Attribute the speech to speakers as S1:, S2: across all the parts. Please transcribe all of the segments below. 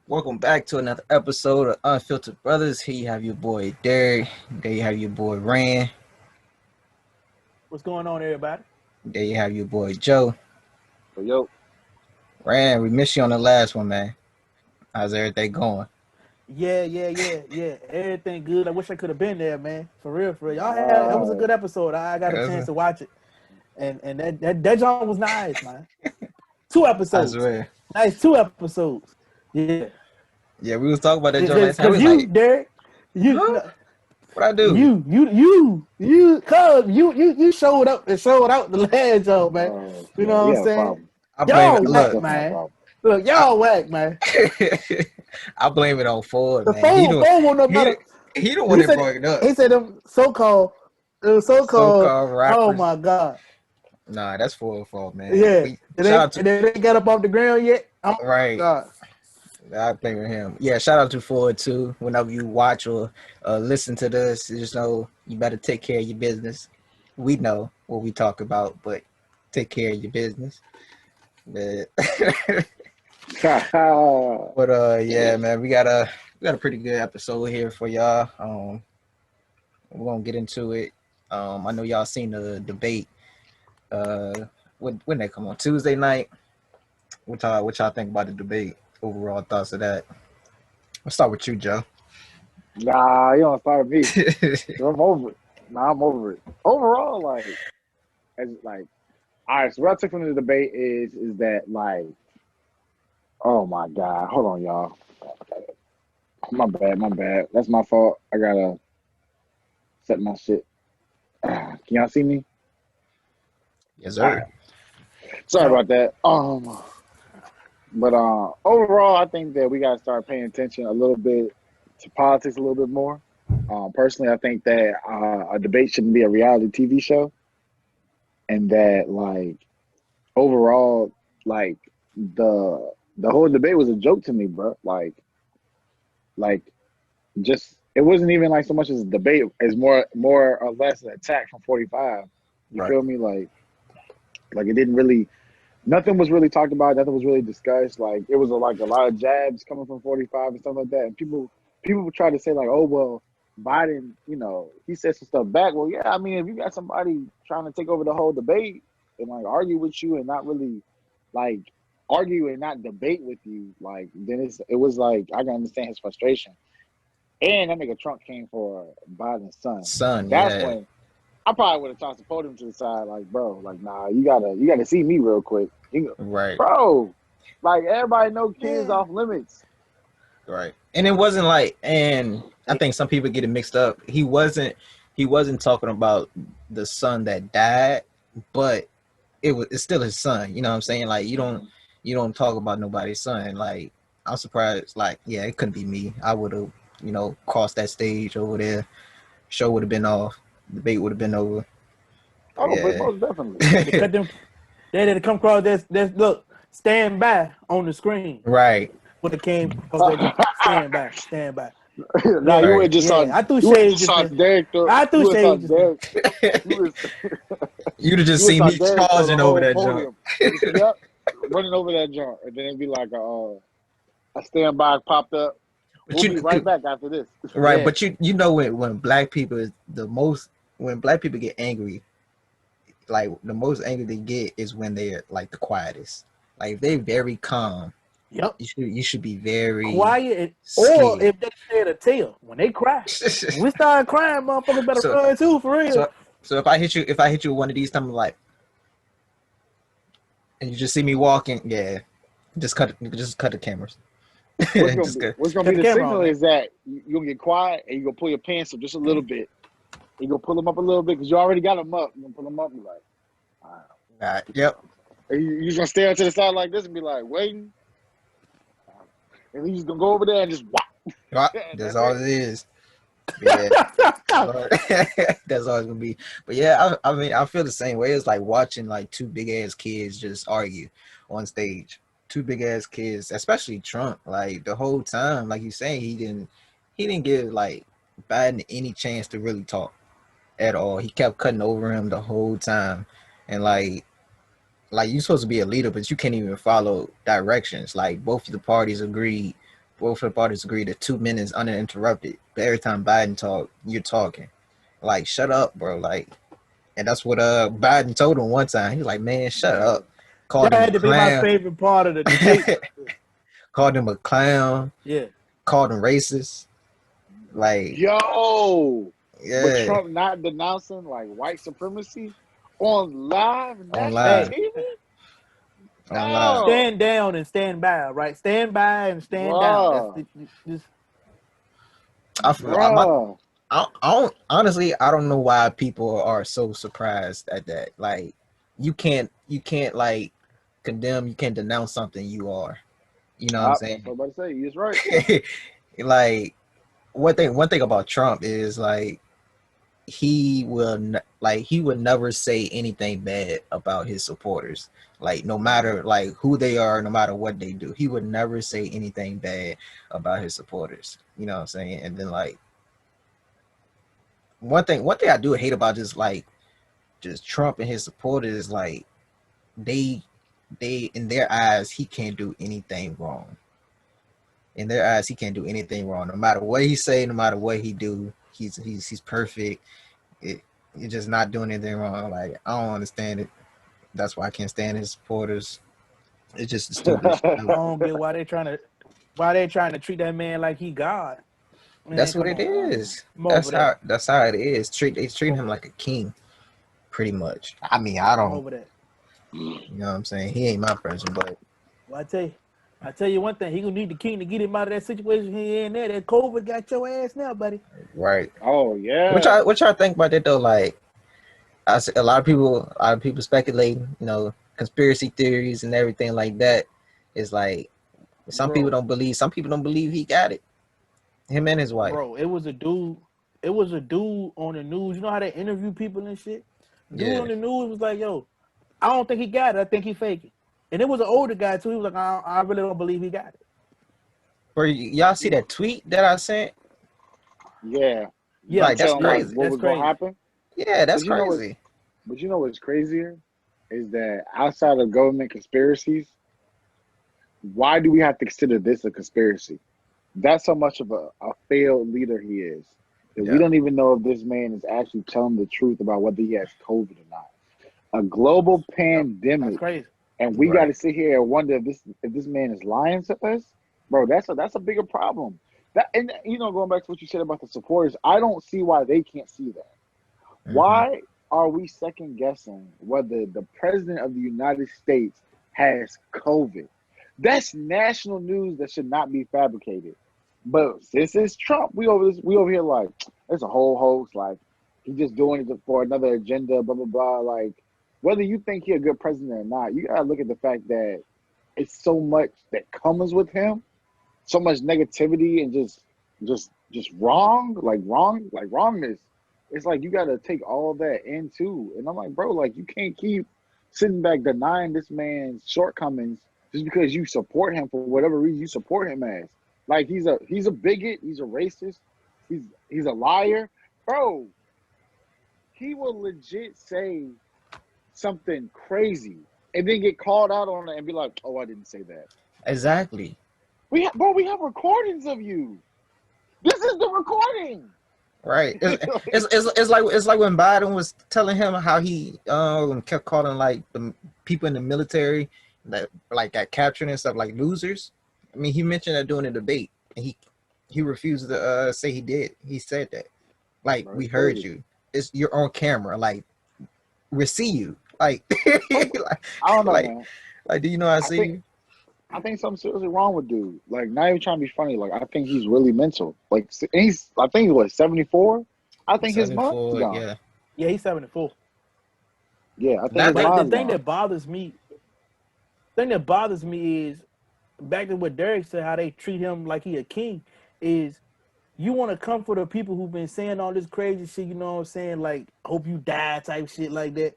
S1: Welcome back to another episode of Unfiltered Brothers. Here you have your boy Derek. There you have your boy Rand.
S2: What's going on, everybody?
S1: There you have your boy Joe.
S3: Yo,
S1: Rand, we missed you on the last one, man. How's everything going?
S2: Yeah. Everything good. I wish I could have been there, man. For real. Y'all had it was a good episode. I got a chance to watch it, and that John was nice, man. 2 episodes.
S1: I swear.
S2: Nice 2 episodes. Yeah.
S1: Yeah, we was talking about that Joe last time.
S2: Because you, Derek,
S1: what I do?
S2: You showed up and showed out the last Joe, man. You know what I'm saying? Y'all whack, man. Look, y'all whack, man.
S1: I blame it on Ford, man.
S2: Ford won't know better.
S1: He the one that brought it up.
S2: He said them so-called
S1: rappers.
S2: Oh my God.
S1: Nah, that's Ford's fault, man.
S2: Yeah. They ain't got up off the ground yet.
S1: Right.
S2: God.
S1: I blame him. Yeah, shout out to Ford too. Whenever you watch or listen to this, just know you better take care of your business. We know what we talk about, but take care of your business. But yeah, man, we got a pretty good episode here for y'all. We're gonna get into it. I know y'all seen the debate. When they come on Tuesday night. What y'all think about the debate? Overall thoughts of that. Let's start with you, Joe.
S3: Nah, you don't start with me. I'm over it. Nah, I'm over it. Overall, all right. So what I took from the debate is that oh my God, hold on, y'all. My bad. That's my fault. I gotta set my shit. Can y'all see me?
S1: Yes, sir.
S3: Right. Sorry about that. But overall, I think that we got to start paying attention a little bit to politics a little bit more. Personally, I think that a debate shouldn't be a reality TV show, and that overall, the whole debate was a joke to me, bro. Just it wasn't even so much as a debate as more or less an attack from 45. You feel me? Like it didn't really. Nothing was really talked about. Nothing was really discussed. It was a lot of jabs coming from 45 and stuff like that. And people would try to say oh well, Biden, he said some stuff back. Well, yeah, I mean, if you got somebody trying to take over the whole debate and argue with you and not really argue and not debate with you, then it was I can understand his frustration. And that nigga Trump came for Biden's son. That's when I probably would have tossed the podium to the side, bro, nah, you gotta see me real quick.
S1: Right.
S3: Bro, everybody know kids off limits.
S1: Right. And it wasn't and I think some people get it mixed up. He wasn't talking about the son that died, but it's still his son. You know what I'm saying? You don't talk about nobody's son. I'm surprised, yeah, it couldn't be me. I would have, crossed that stage over there. Show would have been off. Debate would have been over.
S3: Oh, yeah. But most definitely.
S2: They had to come across this look, stand by on the screen.
S1: Right.
S2: When it came, stand by.
S3: Now you would just saw.
S2: I threw shades. I threw shades.
S1: You'd have just seen me charging over that jump.
S3: Yep, running over that jump, and then it'd be a standby popped up. We'll be right back after this.
S1: Right, but you know when black people is when black people get angry, the most angry they get is when they're the quietest. If they're very calm.
S2: Yep.
S1: You should be very
S2: quiet, or if they shed a tear when they cry. When we start crying, motherfuckers better run too, for real.
S1: So if I hit you with one of these times, and you just see me walking, yeah, just cut the cameras.
S3: What's gonna be the signal is that you're gonna get quiet and you're gonna pull your pants up just a little bit. You're gonna pull them up a little bit because you already got them up. You're gonna pull them up and be
S1: all right, yep.
S3: And you're just gonna stare to the side like this and be waiting. And then you're just gonna go over there and just whop.
S1: That's all it is. Yeah. That's all it's gonna be. But yeah, I mean, I feel the same way. It's watching two big ass kids just argue on stage. 2 big ass kids, especially Trump. The whole time, you saying, he didn't give Biden any chance to really talk at all. He kept cutting over him the whole time, and you're supposed to be a leader, but you can't even follow directions. Both of the parties agreed both of the parties agree that 2 minutes uninterrupted. But every time Biden talk, you're talking. Like, shut up, bro. Like, and that's what Biden told him one time. He was like, man, shut up. Called
S2: That
S1: him a
S2: had to be my
S1: clown.
S2: favorite part of the debate.
S1: Called him a clown.
S2: Yeah.
S1: Called him racist. Like,
S3: Yo, but
S1: yeah,
S3: Trump not denouncing like white supremacy on live
S1: on
S3: national
S1: live,
S2: Hey,
S3: TV.
S1: on live.
S3: Oh,
S2: stand down and stand by, right? Stand by and stand down. That's
S3: bruh,
S2: just
S3: bruh.
S1: I don't honestly. I don't know why people are so surprised at that. Like, you can't like condemn. You can't denounce something you are. You know what I'm
S3: That's what
S1: saying?
S3: I'm about to say. He's right.
S1: Like, one thing about Trump is like he would never say anything bad about his supporters. Like, no matter like who they are, no matter what they do, he would never say anything bad about his supporters. You know what I'm saying? And then like one thing I do hate about just Trump and his supporters is like they in their eyes he can't do anything wrong. In their eyes he can't do anything wrong. No matter what he say, no matter what he do, he's perfect. It, you're just not doing anything wrong. Like, I don't understand it. That's why I can't stand his supporters. It's just the stupidest shit
S2: I
S1: ever.
S2: don't get why they trying to treat that man like he God. Man,
S1: That's what
S2: come
S1: it
S2: on, man.
S1: is.
S2: I'm over that.
S1: That's how it is. They treat him like a king, pretty much. I mean, I
S2: I'm
S1: don't.
S2: over that.
S1: You know what I'm saying? He ain't my person, but
S2: Well, I tell you one thing. He gonna need the king to get him out of that situation he in there. That COVID got your ass now, buddy.
S1: right.
S3: Oh
S1: What
S3: yeah.
S1: y'all think about that though? Like, a lot of people speculating. You know, conspiracy theories and everything like that. Is like some people
S2: Bro,
S1: don't believe. Some people don't believe he got it. Him and his wife.
S2: bro, it was a dude. It was a dude on the news. You know how they interview people and shit? Dude
S1: Yeah.
S2: on the news was like, yo, I don't think he got it. I think he faking. And it was an older guy too. He was like, I really don't believe he got it.
S1: Bro, y'all see that tweet that I sent?
S3: Yeah.
S2: Yeah,
S1: Like, that's
S3: Telling like
S2: yeah,
S1: crazy.
S3: what
S2: that's
S3: was gonna
S2: crazy.
S3: happen.
S1: Yeah, that's
S3: But you know what?
S1: crazy.
S3: But you know what's crazier is that outside of government conspiracies, why do we have to consider this a conspiracy? That's how much of a failed leader he is. That we
S1: Yeah,
S3: don't even know if this man is actually telling the truth about whether he has COVID or not. A global
S2: Yep, that's
S3: pandemic,
S2: crazy.
S3: and we got to
S1: right.
S3: sit here and wonder if this man is lying to us, bro. That's a bigger problem. That and going back to what you said about the supporters, I don't see why they can't see that.
S1: Mm-hmm.
S3: Why are we second guessing whether the president of the United States has COVID? That's national news that should not be fabricated. But since it's Trump, we over here like it's a whole hoax. Like he's just doing it for another agenda. Blah blah blah. Like whether you think he's a good president or not, you gotta look at the fact that it's so much that comes with him, so much negativity and just wrongness. It's like you gotta take all that into. And I'm like, bro, like you can't keep sitting back denying this man's shortcomings just because you support him for whatever reason you support him as. Like he's a bigot, he's a racist, he's a liar. Bro, he will legit say something crazy and then get called out on it and be like, oh, I didn't say that.
S1: Exactly.
S3: We have recordings of you. This is the recording.
S1: Right. It's like when Biden was telling him how he kept calling like the people in the military that like got captured and stuff like losers. I mean, he mentioned that during the debate, and he refused to say he did. He said that. Like,
S3: Bro,
S1: we
S3: it's
S1: heard
S3: crazy.
S1: you. You're on camera. Like, we see you. Like, like,
S3: I don't know,
S1: like,
S3: man.
S1: do you know I
S3: I
S1: see
S3: think
S1: you?
S3: I think something seriously wrong with dude. Like, not even trying to be funny. Like, I think he's really mental. Like, I think he's what 74. I think his mind's
S1: 74.
S3: gone.
S1: Yeah.
S2: Yeah, he's 74.
S3: Yeah, I think
S1: Not
S3: his
S1: like
S2: The
S3: mind's
S2: thing
S3: gone.
S2: that bothers me, is back to what Derek said, how they treat him like he a king. Is you want to come for the people who've been saying all this crazy shit, you know what I'm saying? Like, hope you die type shit like that.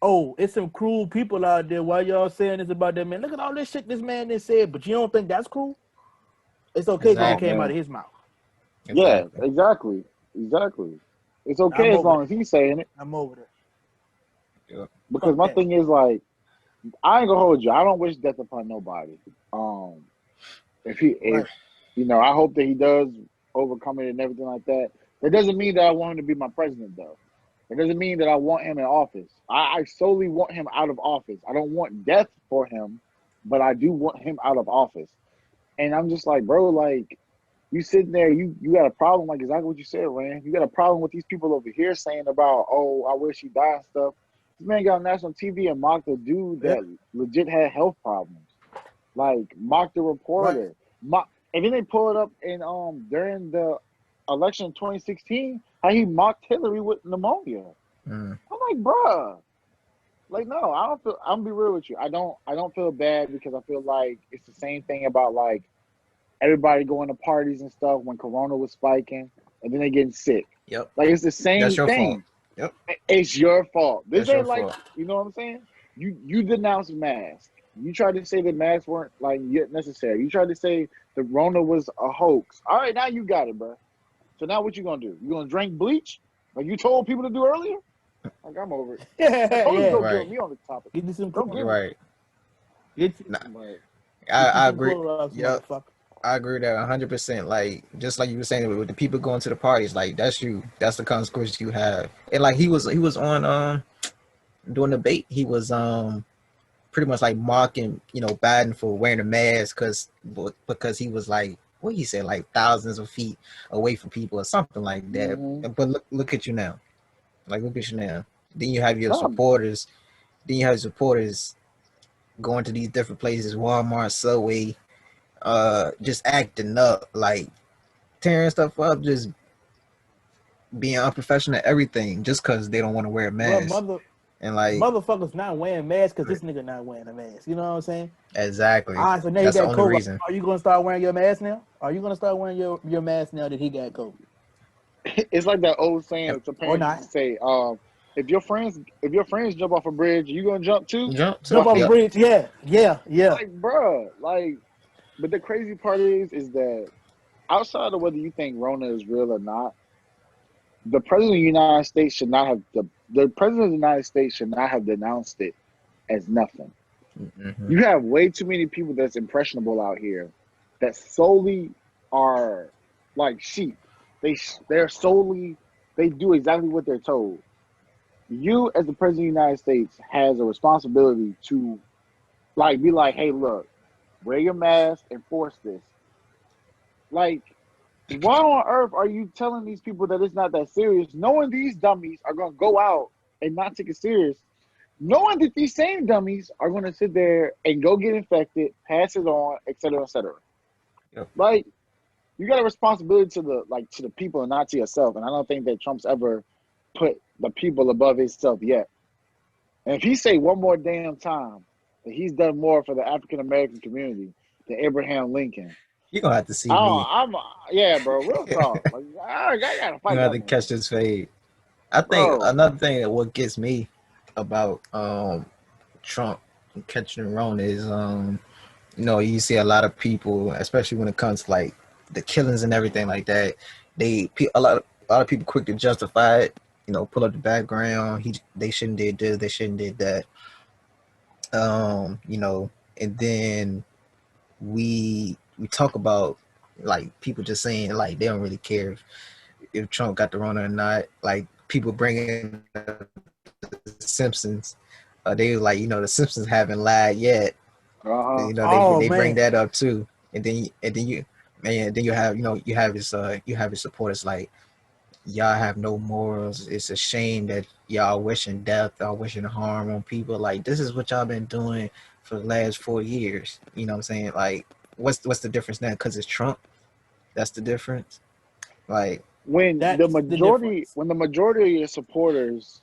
S2: Oh, it's some cruel people out there. Why y'all saying this about that man? Look at all this shit this man just said, but you don't think that's cruel? It's okay because it
S3: Oh
S1: exactly.
S2: came out of
S3: man.
S2: his mouth.
S3: Yeah,
S1: Exactly.
S3: exactly. Exactly. It's okay
S2: I'm
S3: as
S2: over
S3: long
S2: that.
S3: as he's saying it.
S2: I'm over that.
S1: Yeah.
S3: Because
S2: Fuck
S3: my
S2: that.
S3: thing is like, I ain't gonna hold you. I don't wish death upon nobody. If he
S2: Right.
S3: You know, I hope that he does overcome it and everything like that. That doesn't mean that I want him to be my president, though. It doesn't mean that I want him in office. I solely want him out of office. I don't want death for him, but I do want him out of office. And I'm just like, bro, like, you sitting there, you got a problem, like exactly what you said, Rand. You got a problem with these people over here saying about, oh, I wish he died and stuff. This man got on national TV and mocked a dude that legit had health problems. Like, mocked the reporter. And then they pull it up in during the election in 2016, how he mocked Hillary with pneumonia. I'm like, bruh. Like, no, I don't feel. I'm gonna be real with you. I don't feel bad because I feel like it's the same thing about like everybody going to parties and stuff when Corona was spiking, and then they getting sick.
S1: Yep.
S3: Like it's the same
S1: That's your
S3: thing.
S1: fault. Yep.
S3: It's your fault. This
S1: That's
S3: ain't
S1: your
S3: like
S1: fault.
S3: you know what I'm saying. You denounced masks. You tried to say that masks weren't like yet necessary. You tried to say the Rona was a hoax. All right, now you got it, bro. So now what you gonna do? You gonna drink bleach like you told people to do earlier? Like I'm over it. I told you don't get me on the topic.
S2: Get you some
S3: Don't get
S1: You're
S3: me.
S1: right.
S2: Get you,
S1: I agree.
S2: Yep.
S1: I agree with that 100%. Like just like you were saying with the people going to the parties, like that's you. That's the consequence you have. And like he was on doing the debate. He was pretty much like mocking Biden for wearing a mask because he was like what he said like thousands of feet away from people or something like that.
S3: Mm-hmm.
S1: But look at you now. Like look at you now. Then you have your supporters. Then you have supporters going to these different places, Walmart, Subway, just acting up, like tearing stuff up, just being unprofessional at everything, just because they don't want to wear a mask. And like
S2: motherfuckers not wearing masks because this nigga not wearing a mask. You know what I'm saying?
S1: Exactly.
S2: All right, so now
S1: that's
S2: he
S1: the
S2: got
S1: only
S2: COVID.
S1: reason.
S2: Are you gonna start wearing your mask now? Are you gonna start wearing your mask now that he got COVID?
S3: It's like that old saying that your parents used to say, if your friends jump off a bridge, you gonna jump too?
S1: Jump
S2: off a bridge, yeah.
S3: Like, bruh, like, but the crazy part is that outside of whether you think Rona is real or not, the president of the United States should not have the president of the United States should not have denounced it as nothing.
S1: Mm-hmm.
S3: You have way too many people that's impressionable out here that solely are like sheep. They do exactly what they're told. You, as the president of the United States, has a responsibility to like be like, hey, look, wear your mask, enforce this. Like, why on earth are you telling these people that it's not that serious, knowing these dummies are gonna go out and not take it serious, knowing that these same dummies are gonna sit there and go get infected, pass it on, et cetera, et cetera.
S1: Yep.
S3: Like, you got a responsibility to the people and not to yourself. And I don't think that Trump's ever put the people above himself yet. And if he say one more damn time that he's done more for the African American community than Abraham Lincoln,
S1: you're gonna have to see me.
S3: Yeah, bro, real talk. Like, I gotta fight.
S1: You're gonna have to catch this fade. I think another thing that what gets me about Trump catching Rona is you see a lot of people, especially when it comes to like the killings and everything like that. A lot of people quick to justify it. Pull up the background. They shouldn't did this. They shouldn't did that. And then we talk about like people just saying like they don't really care if Trump got the Rona or not. Like people bringing the Simpsons. They like the Simpsons haven't lied yet. They bring that up too, and then you have you have his supporters like y'all have no morals. It's a shame that y'all wishing death, y'all wishing harm on people. Like this is what y'all been doing for the last 4 years. You know what I'm saying? Like what's the difference now? Because it's Trump. That's the difference. Like
S3: when the majority of your supporters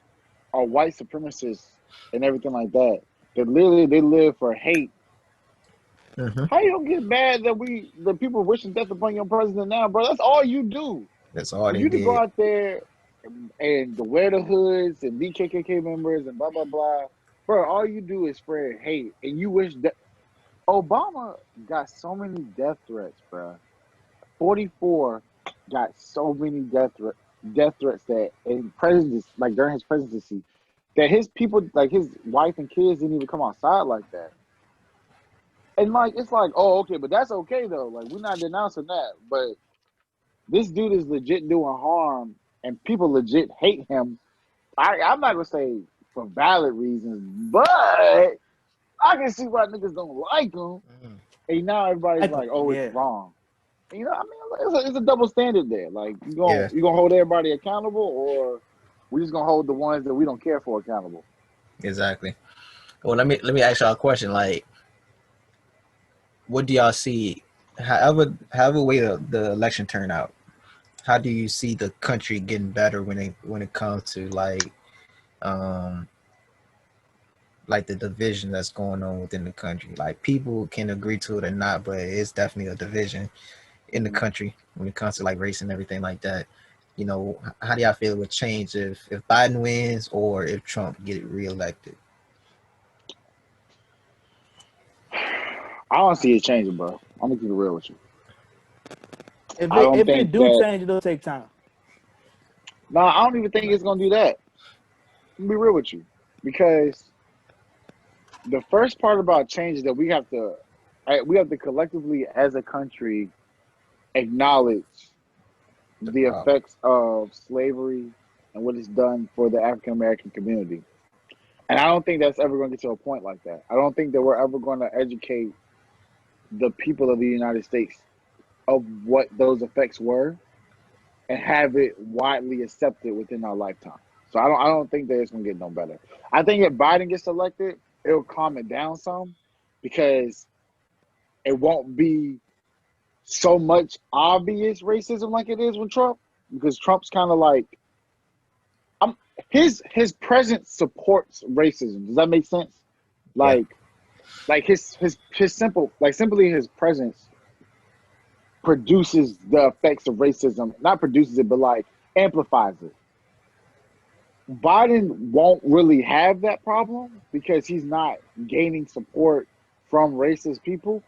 S3: are white supremacists and everything like that, they live for hate.
S1: Mm-hmm.
S3: How you don't get mad that the people wishing death upon your president now, bro? That's all you do.
S1: That's all
S3: you to go out there and to wear the hoods and be KKK members and blah blah blah, bro. All you do is spread hate, and you wish that Obama got so many death threats, bro. 44 got so many death threats that in presidency, like during his presidency, that his people, like his wife and kids, didn't even come outside like that. And like it's like, oh, okay, but that's okay though. Like we're not denouncing that, but this dude is legit doing harm, and people legit hate him. I'm not gonna say for valid reasons, but I can see why niggas don't like him. And now everybody's like, oh, it's wrong. And, you know, I mean, it's a double standard there. Like you gonna hold everybody accountable, or we just gonna hold the ones that we don't care for accountable.
S1: Exactly. Well, let me ask y'all a question. Like, what do y'all see? However way the election turned out, how do you see the country getting better when it comes to like the division that's going on within the country? Like people can agree to it or not, but it's definitely a division in the country when it comes to like race and everything like that. You know, how do y'all feel it would change if Biden wins or if Trump get reelected?
S3: I don't see it changing, bro. I'm gonna keep it real with you.
S2: If it do change, it'll take time.
S3: No, I don't even think it's gonna do that. I'm gonna be real with you, because the first part about change is that we have to collectively as a country acknowledge the effects of slavery and what it's done for the African American community. And I don't think that's ever going to get to a point like that. I don't think that we're ever going to educate the people of the United States of what those effects were and have it widely accepted within our lifetime. So I don't think that it's going to get no better. I think if Biden gets elected, it'll calm it down some, because it won't be so much obvious racism like it is with Trump, because Trump's kind of like, his presence supports racism. Does that make sense? Like his simply his presence produces the effects of racism. Not produces it, but like amplifies it. Biden won't really have that problem because he's not gaining support from racist people.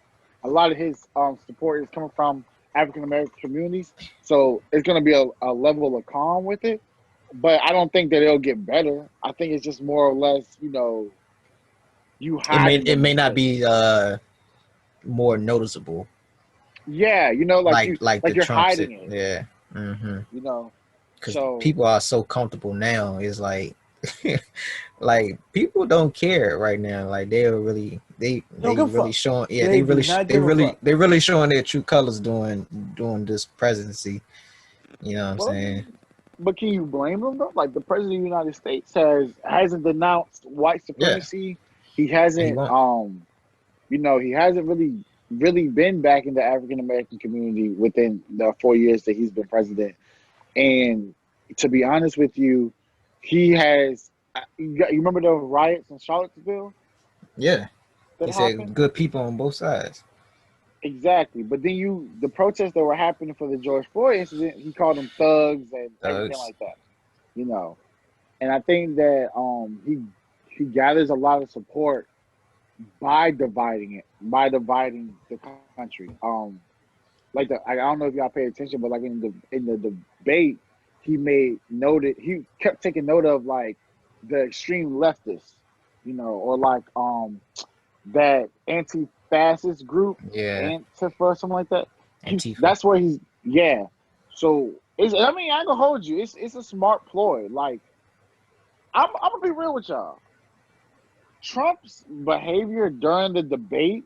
S3: A lot of his support is coming from African American communities, so it's going to be a level of calm with it. But I don't think that it'll get better. I think it's just more or less, you know,
S1: it may not be more noticeable.
S3: Yeah, you know, like you're
S1: Trump
S3: hiding it.
S1: Yeah. Mm-hmm.
S3: You know,
S1: because people are so comfortable now. It's like, like people don't care right now. Like they really showing. Yeah, they really showing their true colors during this presidency. You know what I'm saying?
S3: But can you blame them though? Like the president of the United States hasn't denounced white supremacy. Yeah. He hasn't you know, he hasn't really been back in the African American community within the 4 years that he's been president. And to be honest with you, he has. You remember the riots in Charlottesville?
S1: Yeah, he said good people on both sides.
S3: Exactly, but then the protests that were happening for the George Floyd incident, he called them thugs and everything like that. You know, and I think that he gathers a lot of support by dividing the country. Like I don't know if y'all pay attention, but like in the debate, he kept taking note of like the extreme leftists, you know, or like that anti-fascist group, Antifa or something like that. That's where he's So I ain't gonna hold you. It's a smart ploy. Like I'm gonna be real with y'all. Trump's behavior during the debate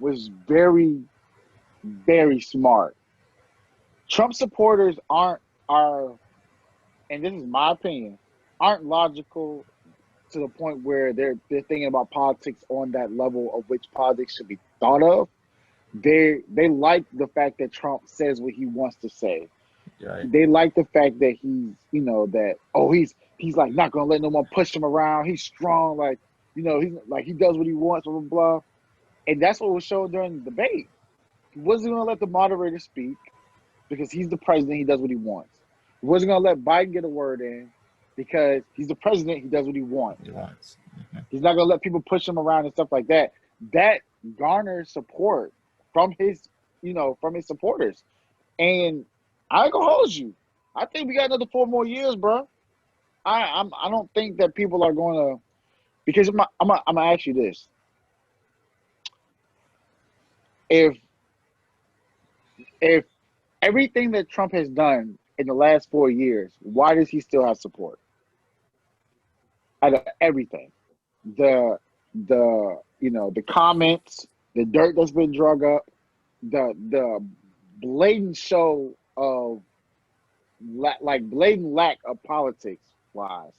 S3: was very, very smart. Trump supporters are, and this is my opinion, aren't logical to the point where they're thinking about politics on that level of which politics should be thought of. They like the fact that Trump says what he wants to say. Right. They like the fact that he's, you know, that he's like not gonna let no one push him around. He's strong, like, you know, he's like he does what he wants, blah blah blah. And that's what was shown during the debate. He wasn't gonna let the moderator speak because he's the president. He does what he wants. He wasn't gonna let Biden get a word in because he's the president. He does what he wants. Mm-hmm. He's not gonna let people push him around and stuff like that. That garners support from his supporters. And I ain't gonna hold you. I think we got another 4 more years, bro. I don't think that people are gonna, because I'm gonna ask you this. if if everything that Trump has done in the last 4 years, why does he still have support? Out of everything, the comments, the dirt that's been drug up, the blatant show of blatant lack of politics wise,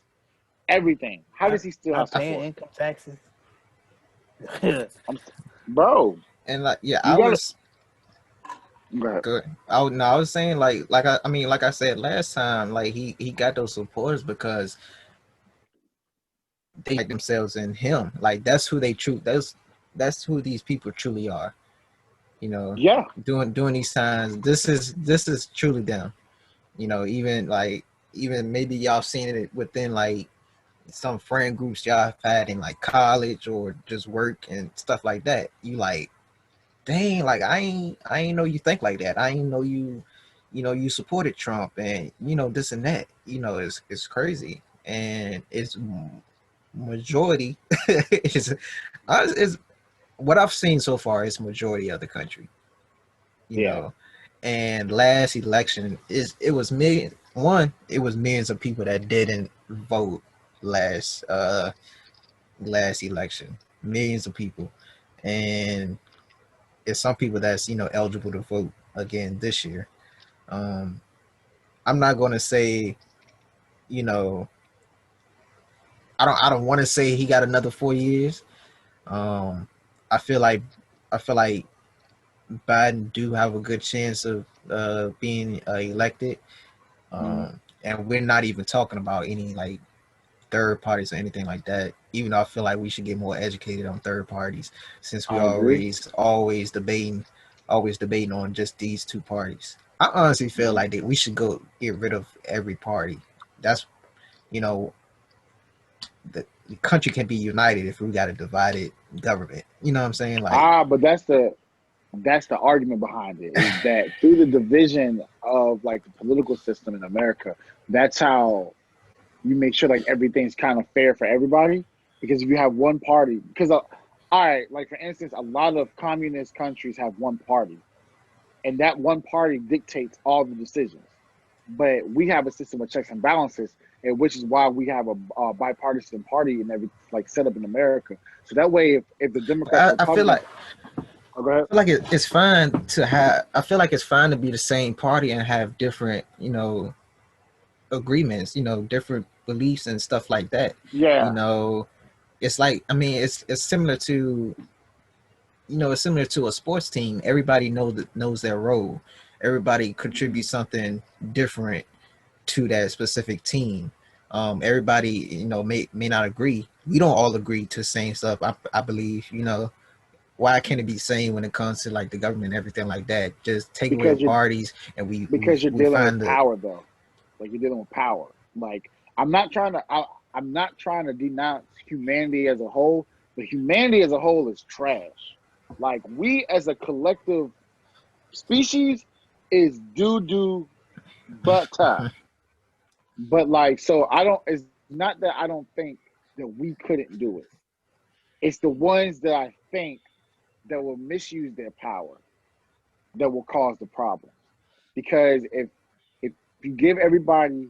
S3: everything. How does he still have
S2: not paying
S3: support?
S2: income taxes?
S3: Bro,
S1: And like, yeah,
S3: you
S1: I
S3: gotta
S1: was
S3: go ahead.
S1: good. I was saying like I said last time, like he got those supporters because they like themselves in him. Like that's who they true. That's who these people truly are. You know,
S3: Yeah,
S1: during these times, this is truly them. You know, even maybe y'all seen it within like some friend groups y'all have had in like college or just work and stuff like that. You like, dang, like I ain't know you think like that. I ain't know you know, you supported Trump and you know this and that. You know, it's crazy and it's majority is what I've seen so far is majority of the country. You
S3: yeah,
S1: know, and last election it was it was millions of people that didn't vote last election, millions of people, and it's some people that's you know eligible to vote again this year. um I'm not going to say, you know, I don't want to say he got another 4 years. um i feel like I feel like Biden do have a good chance of being elected. And we're not even talking about any like third parties or anything like that. Even though I feel like we should get more educated on third parties, since we
S3: I agree.
S1: always debating on just these two parties. I honestly feel
S3: Mhm.
S1: like that we should go get rid of every party. That's, you know, the country can be united if we got a divided government. You know what I'm saying? Like,
S3: But that's the argument behind it, is that through the division of like the political system in America, that's how you make sure like everything's kind of fair for everybody. Because if you have one party, because all right, like for instance, a lot of communist countries have one party, and that one party dictates all the decisions. But we have a system of checks and balances, and which is why we have a bipartisan party and every like set up in America. So that way, if the Democrats and
S1: I feel
S3: Republicans,
S1: like
S3: oh, go ahead.
S1: it's fine to have. I feel like it's fine to be the same party and have different, you know, agreements. You know, different beliefs and stuff like that. You
S3: Yeah,
S1: know, it's like, I mean, it's similar to, you know, it's similar to a sports team. Everybody knows their role. Everybody contributes something different to that specific team. Everybody, you know, may not agree. We don't all agree to the same stuff. I believe, you know, why can't it be same when it comes to like the government and everything like that? Just take away the
S3: because you're
S1: parties and
S3: because you're
S1: we
S3: dealing with
S1: find the.
S3: power though. Like you're dealing with power. Like I'm not trying to denounce humanity as a whole, but humanity as a whole is trash. Like we as a collective species is doo doo butter. But like so I don't it's not that I don't think that we couldn't do it. It's the ones that I think that will misuse their power that will cause the problems. Because if you give everybody,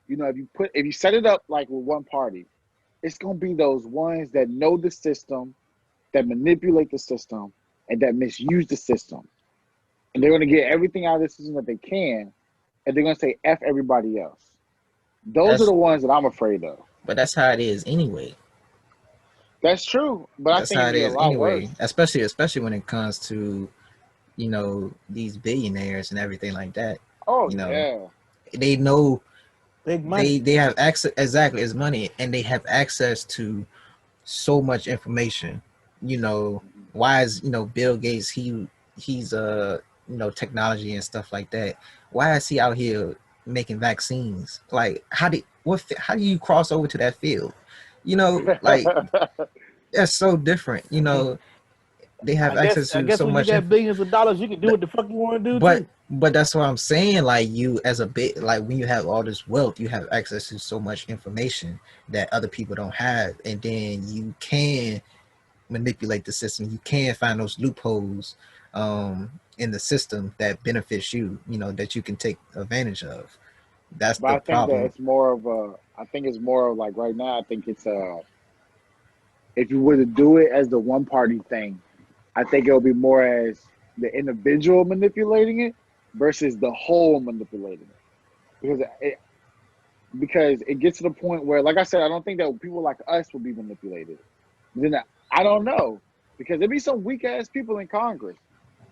S3: if you set it up like with one party, it's gonna be those ones that know the system, that manipulate the system, and that misuse the system. And they're gonna get everything out of the system that they can, and they're gonna say F everybody else. Those are
S1: That's
S3: the ones that I'm afraid of.
S1: but that's how it is anyway.
S3: That's true, but I
S1: That's
S3: think
S1: how
S3: it'd
S1: it
S3: get a
S1: is
S3: lot
S1: anyway.
S3: worse.
S1: Especially when it comes to, you know, these billionaires and everything like that.
S3: Oh
S1: You know,
S3: yeah.
S1: they know
S2: Big money.
S1: they have access, exactly, as money, and they have access to so much information. You know, why is, you know, Bill Gates, he's you know, technology and stuff like that. Why is he out here making vaccines? Like, how do you cross over to that field? You know, like that's so different. You know, they have access
S2: I
S1: to
S2: guess
S1: so
S2: when you
S1: much
S2: got billions of dollars, you can do what the fuck you want to do too.
S1: but that's what I'm saying. Like, you as a bit, like when you have all this wealth, you have access to so much information that other people don't have, and then you can manipulate the system. You can find those loopholes in the system that benefits you, that you can take advantage of. That's
S3: But
S1: the
S3: I think that
S1: problem.
S3: it's more of a. I think it's more of like right now. I think it's if you were to do it as the one party thing, I think it'll be more as the individual manipulating it versus the whole manipulating it. Because it gets to the point where, like I said, I don't think that people like us will be manipulated. Then I don't know, because there be some weak ass people in Congress,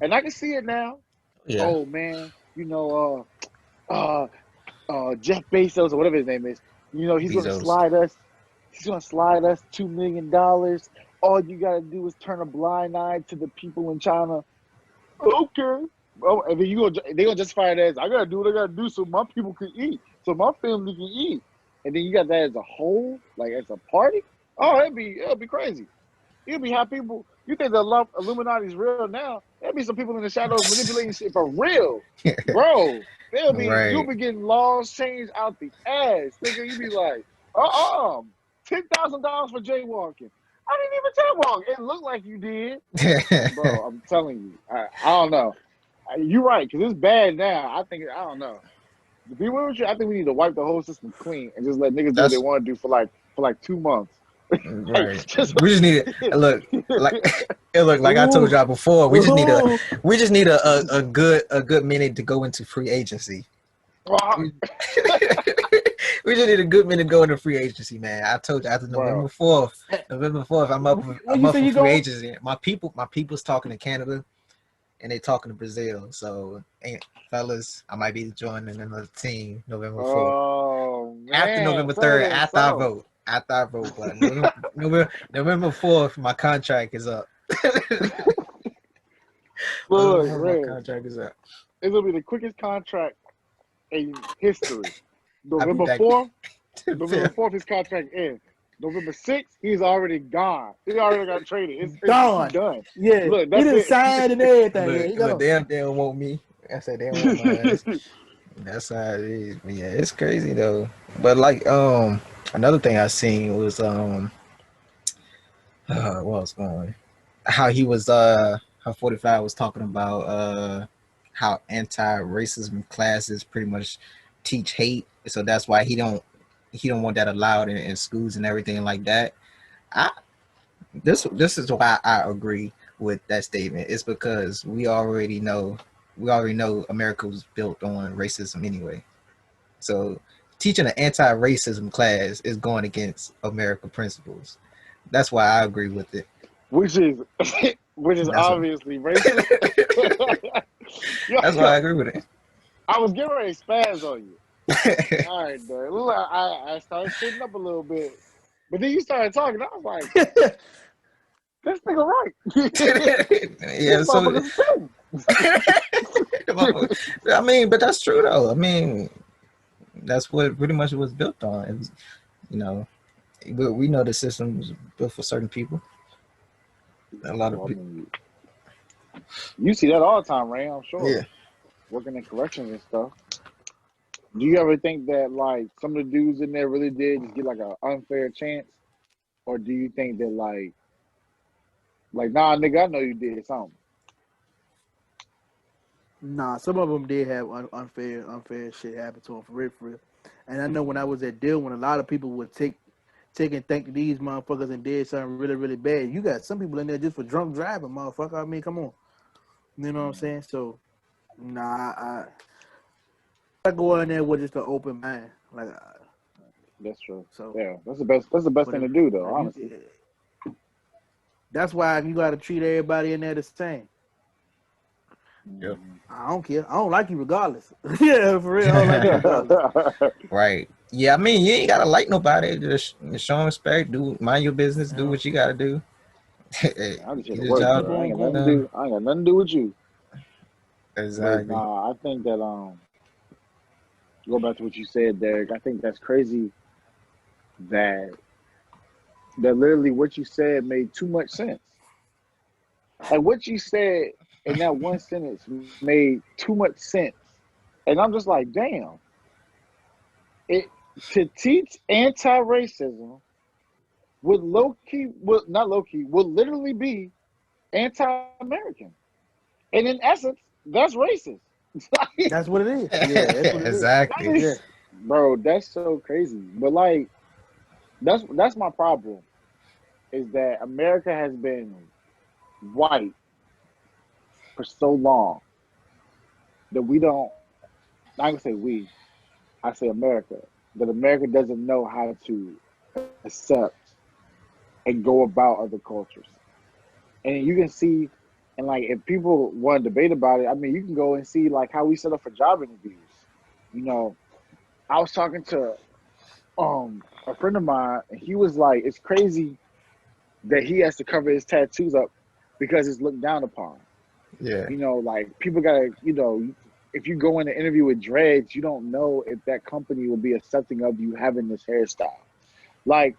S3: and I can see it now.
S1: Yeah.
S3: Oh man, Jeff Bezos or whatever his name is, he's going to
S1: Bezos.
S3: slide us. He's going to slide us $2 million. All you got to do is turn a blind eye to the people in China. Okay. Oh, and then they gonna justify it as, I gotta do what I gotta do so my people can eat, so my family can eat. And then you got that as a whole, like as a party. Oh, it'll be crazy. You'll be have people. You think the Illuminati is real now? There'll be some people in the shadows manipulating shit for real, bro. You'll
S1: Right.
S3: be getting laws changed out the ass, nigga. You be like, $10,000 for jaywalking. I didn't even jaywalk. It looked like you did, bro. I'm telling you, I don't know. You're right, because it's bad now. I don't know. To be real with you, I think we need to wipe the whole system clean and just let niggas do what they
S1: That's
S3: want to do for like 2 months. Like,
S1: right.
S3: just
S1: We just need to look like I told
S2: Ooh,
S1: y'all before. We just need
S2: ooh.
S1: a good minute to go into free agency.
S3: bro,
S1: We, we just need a good minute to go into free agency, man. I told you after November 4th. November 4th,
S2: When
S1: I'm
S2: you
S1: up
S2: say
S1: for
S2: you
S1: free
S2: going?
S1: agency. My people's talking to Canada and they talking to Brazil. So, fellas, I might be joining another team November 4th.
S3: oh
S1: After
S3: man,
S1: November
S3: tell
S1: 3rd,
S3: them so.
S1: after I vote, but November 4th, my contract is up.
S3: Look,
S1: My
S3: Red,
S1: contract is up.
S3: it's gonna be the quickest contract in history.
S1: I'll be
S3: November
S1: back
S3: 4th,
S1: to the
S3: November
S1: fifth.
S3: 4th, his contract ends. November 6th, he's already gone. He already got traded. He
S2: Gone.
S3: done.
S2: Yeah,
S3: Look,
S2: he
S3: that's
S2: done
S3: it.
S2: signed and everything. Yeah,
S1: Look,
S2: he got on.
S1: they don't want me. I said they don't want my ass. That's how it is. But yeah, it's crazy though. But like another thing I seen was what was going how he was how 45 was talking about how anti-racism classes pretty much teach hate, so that's why he don't want that allowed in schools and everything like that. I this is why I agree with that statement. It's because we already know America was built on racism anyway. So teaching an anti-racism class is going against American principles. That's why I agree with it.
S3: which is which is
S1: That's what,
S3: obviously racist. Yo,
S1: that's why I agree with it.
S3: I was getting ready to spaz on you. All right, man. Look, I started sitting up a little bit, but then you started talking. I was like, this nigga right. This
S1: Yeah, so
S3: motherfucker's spitting.
S1: I mean, but that's true though. I mean, that's what pretty much it was built on. It was, you know, we know the system was built for certain people. A lot of
S3: Well, I
S1: people.
S3: mean, you see that all the time, Ray. I'm sure.
S1: Yeah.
S3: Working in corrections and stuff. Do you ever think that like some of the dudes in there really did just get like an unfair chance, or do you think that like nah, nigga, I know you did something.
S2: Nah, some of them did have unfair shit happen to them for real. And I know when I was at Deal, when a lot of people would take and think these motherfuckers and did something really, really bad. You got some people in there just for drunk driving, motherfucker. I mean, come on. You know what I'm saying? So, nah, I go in there with just an open mind. Like,
S3: That's true.
S2: so,
S3: Yeah, that's the best. That's the best
S2: but
S3: thing to do, though.
S2: if
S3: Honestly.
S2: that's why you got to treat everybody in there the same.
S1: Yeah.
S2: I don't care. I don't like you regardless. Yeah, for real. I don't like you regardless.
S1: Right. Yeah, I mean, you ain't gotta like nobody. Just show respect. Mind your business. Do
S2: You
S1: what you gotta do.
S3: I'm just here
S1: Get
S3: to
S1: a
S3: work,
S1: job
S2: keep
S3: bro. I
S2: on
S3: ain't got nothing
S2: going.
S3: to
S1: done.
S3: do. I ain't got nothing to do with you. But
S1: Exactly.
S3: nah, I think that go back to what you said, Derek. I think that's crazy that literally what you said made too much sense. Like what you said in that one sentence made too much sense, and I'm just like, damn. It to teach anti-racism would low key, would not low key, would literally be anti-American. And in essence, that's racist.
S2: That's what it is. Yeah, that's what it is.
S1: Exactly.
S2: Yeah.
S3: Bro, that's so crazy. But like, that's my problem. Is that America has been white for so long that we don't. I'm gonna say we. I say America. That America doesn't know how to accept and go about other cultures. And you can see, and like if people want to debate about it, I mean, you can go and see like how we set up for job interviews. You know, I was talking to a friend of mine, and he was like, "It's crazy that he has to cover his tattoos up because it's looked down upon."
S1: Yeah.
S3: You know, like people gotta, if you go in an interview with dreads, you don't know if that company will be accepting of you having this hairstyle. Like,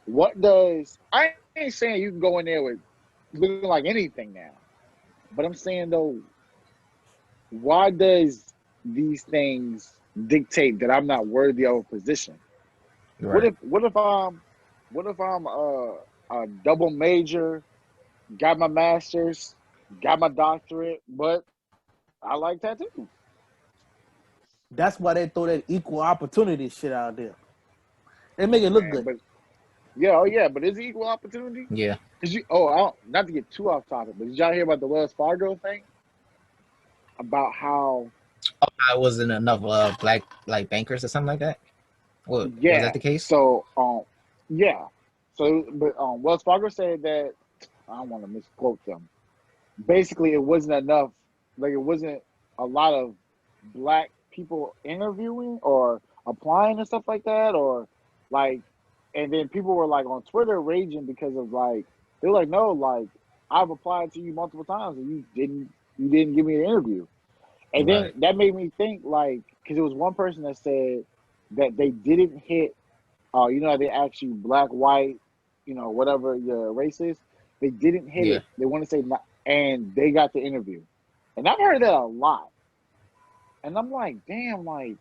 S3: what does I ain't saying you can go in there with looking like anything now, but I'm saying though, why does these things dictate that I'm not worthy of a position?
S1: Right.
S3: What if I'm a double major, got my master's, got my doctorate, but I like tattoos.
S2: That's why they throw that equal opportunity shit out there. They make it look good.
S3: But yeah, but is it equal opportunity?
S1: Yeah.
S3: Cause I don't, not to get too off topic, but did y'all hear about the Wells Fargo thing? About how
S1: I wasn't enough black like bankers or something like that. What was that
S3: yeah,
S1: the case?
S3: so yeah, so but Wells Fargo said that I don't want to misquote them. Basically, it wasn't enough. Like it wasn't a lot of black people interviewing or applying and stuff like that, or like, and then people were like on Twitter raging because of like they're like, no, like I've applied to you multiple times and you didn't give me an interview. And then
S1: Right.
S3: that made me think like because it was one person that said that they didn't hit you know, they ask you black, white, whatever your race is. They didn't hit
S1: Yeah.
S3: it. They want to say, and they got the interview. And I've heard that a lot. And I'm like, damn, I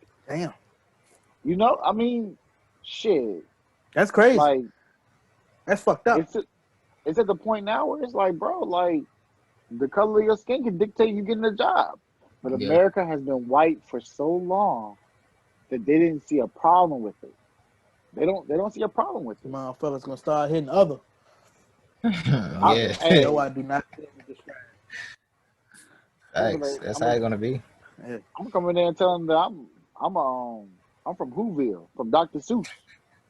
S3: mean, shit.
S2: That's crazy.
S3: Like,
S2: that's fucked up.
S3: It's at the point now where it's like, bro, like, the color of your skin can dictate you getting a job. But
S1: Yeah.
S3: America has been white for so long that they didn't see a problem with it. They don't see a problem with it.
S2: Motherfuckers gonna start hitting other.
S1: Yeah.
S2: No, I do not.
S1: Thanks. That's how it's gonna be.
S3: I'm coming there and telling them that I'm from Whoville, from Dr. Seuss.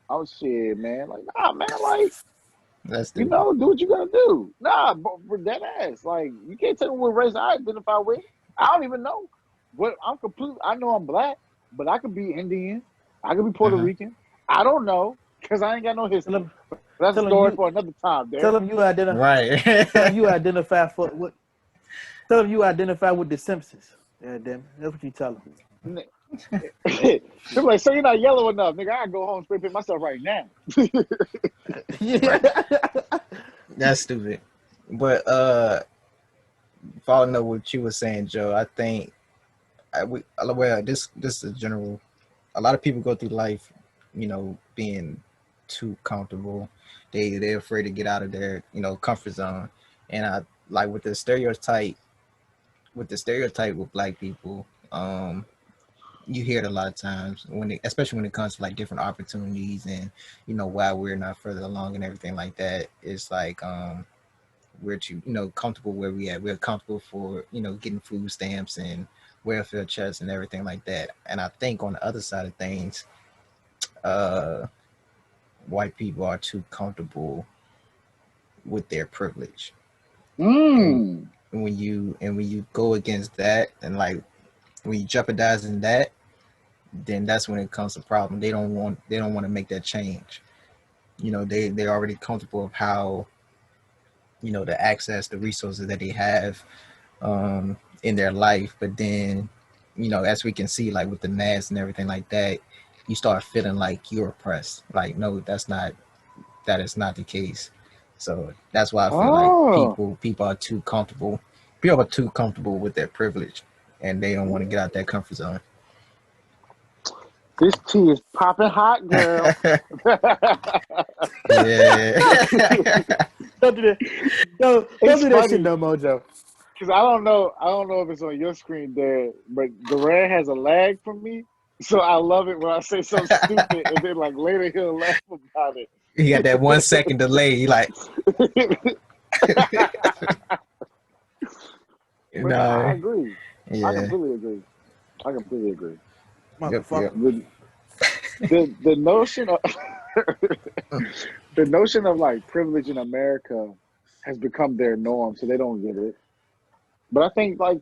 S3: Oh shit, man. Like, nah, man, like,
S1: That's stupid.
S3: do what you gotta do. Nah, but for that ass. Like, you can't tell me what race I identify with. I don't even know. I know I'm black, but I could be Indian. I could be Puerto Rican. I don't know, because I ain't got no history. That's a story for another time, Derek.
S2: Tell them you identify. Right. Tell them you identify for what? Tell them you identify with the Simpsons. Yeah, damn it. That's what you tell them.
S3: They're like, so you're not yellow enough, nigga. I go home and spray paint myself right now.
S1: That's stupid. But following up what you were saying, Joe, I think this is general. A lot of people go through life, being too comfortable. They're afraid to get out of their comfort zone, and I like with the stereotype with black people. You hear it a lot of times especially when it comes to like different opportunities and why we're not further along and everything like that. It's like we're too comfortable where we at. We're comfortable for getting food stamps and welfare checks and everything like that. And I think on the other side of things, white people are too comfortable with their privilege. And when you go against that and like when you jeopardizing that, then that's when it comes to problem. They don't want to make that change. They're already comfortable of how the access, the resources that they have in their life. But then as we can see, like with the mask and everything like that, you start feeling like you're oppressed. Like, no, that is not the case. So that's why I feel like people are too comfortable. People are too comfortable with their privilege, and they don't want to get out that comfort zone.
S3: This tea is popping hot, girl.
S2: Yeah. Don't do that. Don't do that shit no more, Joe.
S3: Because I don't know if it's on your screen there, but Durant has a lag from me. So I love it when I say something stupid, and then like later he'll laugh about it.
S1: He got that 1 second delay. He like,
S3: But no, I
S1: no,
S3: agree.
S1: yeah,
S3: I completely agree.
S1: yep.
S2: Motherfucker.
S3: The notion of the notion of like privilege in America has become their norm, so they don't get it. But I think but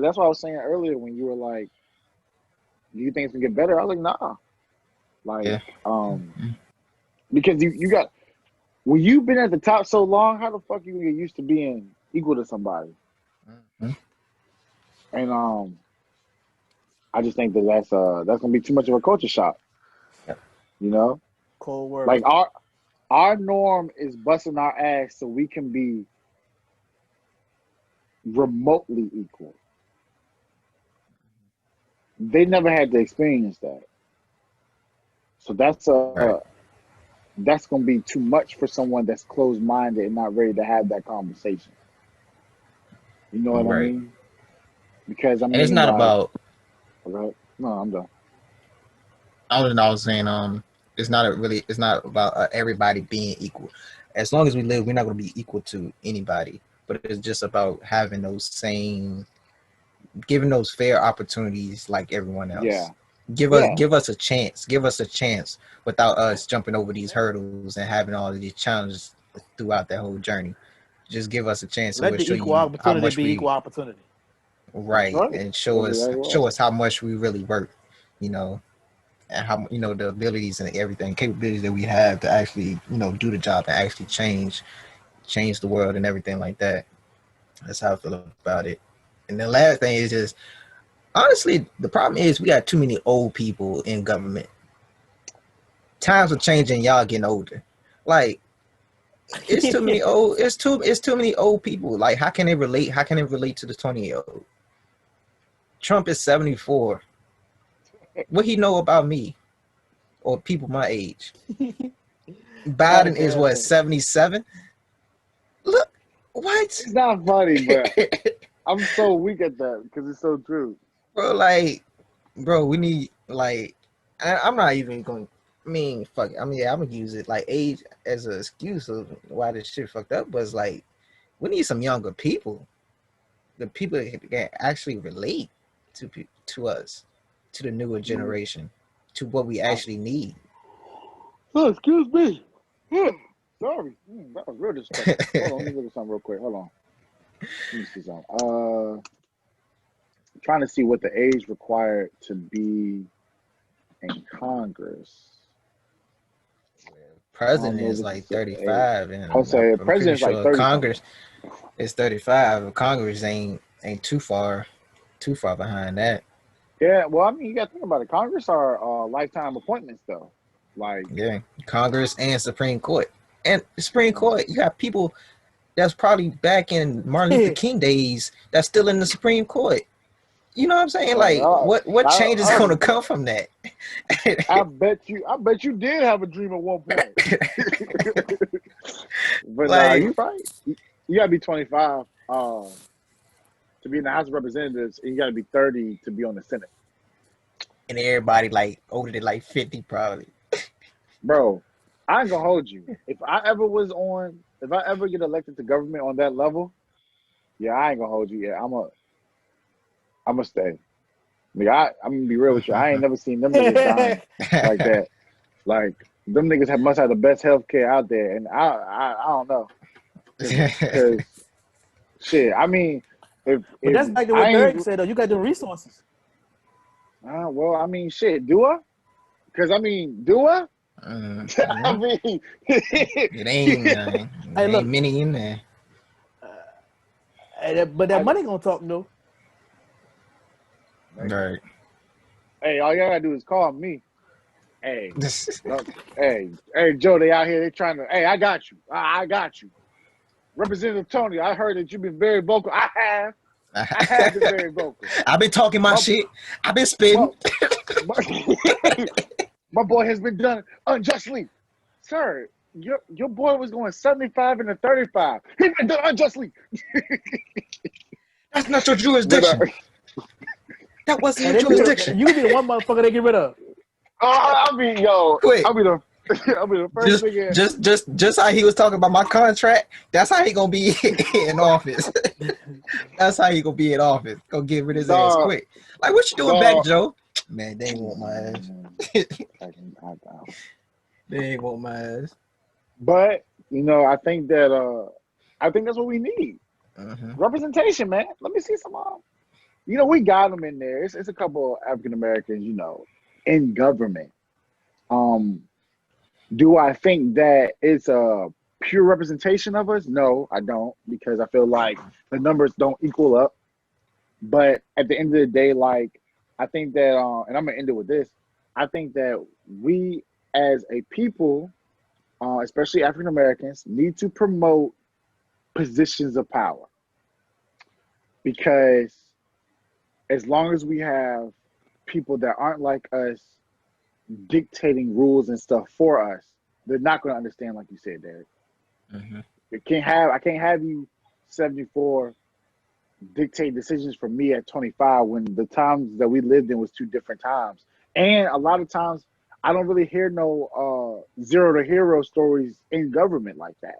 S3: that's what I was saying earlier when you were like, do you think it's gonna get better? I was like, nah. Like,
S1: Yeah.
S3: because you got when you've been at the top so long, how the fuck you gonna get used to being equal to somebody?
S1: Mm-hmm.
S3: And I just think that's gonna be too much of a culture shock.
S1: Yep.
S3: You know,
S2: Cold word.
S3: like our norm is busting our ass so we can be remotely equal. They never had to experience that, so that's
S1: Right.
S3: that's gonna be too much for someone that's closed-minded and not ready to have that conversation. You know what I
S1: Right.
S3: mean? Because I
S1: And it's
S3: mean,
S1: not
S3: like,
S1: about.
S3: right? No, I'm done.
S1: I was saying, it's not about everybody being equal. As long as we live, we're not going to be equal to anybody. But it's just about having giving those fair opportunities like everyone else.
S3: Yeah.
S1: Give us a chance. Give us a chance without us jumping over these hurdles and having all of these challenges throughout that whole journey. Just give us a chance, and
S2: Let
S1: we'll
S2: the
S1: show
S2: equal
S1: you how
S2: opportunity
S1: much
S2: be equal opportunity.
S1: right,
S3: That's right.
S1: and show
S3: That's exactly
S1: us
S3: right.
S1: how much we really work. And how the abilities and everything capabilities that we have to actually do the job and actually change the world and everything like that. That's how I feel about it. And the last thing is just honestly, the problem is we got too many old people in government. Times are changing, y'all getting older. Like it's too many old it's too many old people. Like how can they relate to the 20-year-old? Trump is 74. What he know about me or people my age? Biden is what, 77? Look, what?
S3: It's not funny, but I'm so weak at that because it's so true.
S1: Bro, we need I'm not even going. I mean, fuck it. I mean, yeah, I'm gonna use it like age as an excuse of why this shit fucked up. But it's like we need some younger people, the people that can actually relate to us, to the newer generation, to what we actually need.
S3: Oh, excuse me. Sorry, that was real disrespectful. Hold on, let me look at something real quick. Hold on. Let me see something. Trying to see what the age required to be in Congress.
S1: President is like 35, and
S3: I'll say
S1: I'm pretty
S3: president's like
S1: sure
S3: 30.
S1: Congress is 35. Congress ain't too far behind that.
S3: Yeah, well, I mean, you got to think about it. Congress are lifetime appointments, though. Like,
S1: yeah, Congress and Supreme Court. And the Supreme Court, you got people that's probably back in Martin Luther King days that's still in the Supreme Court. You know what I'm saying? Like, what change is going to come from that?
S3: I bet you did have a dream at one point. But you're right. You got to be 25 to be in the House of Representatives, and you got to be 30 to be on the Senate.
S1: And everybody like older than like 50 probably. Bro,
S3: I ain't gonna hold you. If I ever get elected to government on that level, yeah, I ain't gonna hold you. Yeah, I'm gonna stay. Like, I'm gonna be real with you. I ain't never seen them niggas dying like that. Like, them niggas must have the best healthcare out there, and I don't know. Cause shit, I mean, if
S2: that's like what Derek said though. You got the resources.
S3: Well, I mean, shit, do I? Because I mean, do I? I mean,
S1: it ain't many in there.
S2: But that money gonna talk though.
S1: Right.
S3: Hey, all you gotta do is call me. Hey, hey, Joe, they out here. They trying to. Hey, I got you. I got you. Representative Tony, I heard that you've been very vocal. I have been very vocal.
S1: I've been talking my shit. I've been spitting.
S3: My boy has been done unjustly. Sir, your boy was going 75 and a 35. He went done unjustly.
S1: That's not your
S3: But
S1: jurisdiction. That wasn't your jurisdiction.
S2: You be the one motherfucker they get rid of.
S3: I'll be
S1: Quick.
S3: I'll be the first nigga.
S1: Just how he was talking about my contract. That's how he gonna be in office. That's how he gonna be in office. Go get rid of his ass quick. Like, what you doing back, Joe? Man, they ain't want my ass. They ain't want my ass.
S3: But I think that's what we need. Representation, man. Let me see some. We got them in there. It's a couple of African Americans, in government. Do I think that it's a pure representation of us? No, I don't, because I feel like the numbers don't equal up. But at the end of the day, like, I think that, and I'm gonna end it with this. I think that we, as a people, especially African Americans, need to promote positions of power, because as long as we have people that aren't like us dictating rules and stuff for us, they're not going to understand, like you said, Derek. I can't have you 74 dictate decisions for me at 25 when the times that we lived in was two different times. And a lot of times I don't really hear no zero to hero stories in government like that.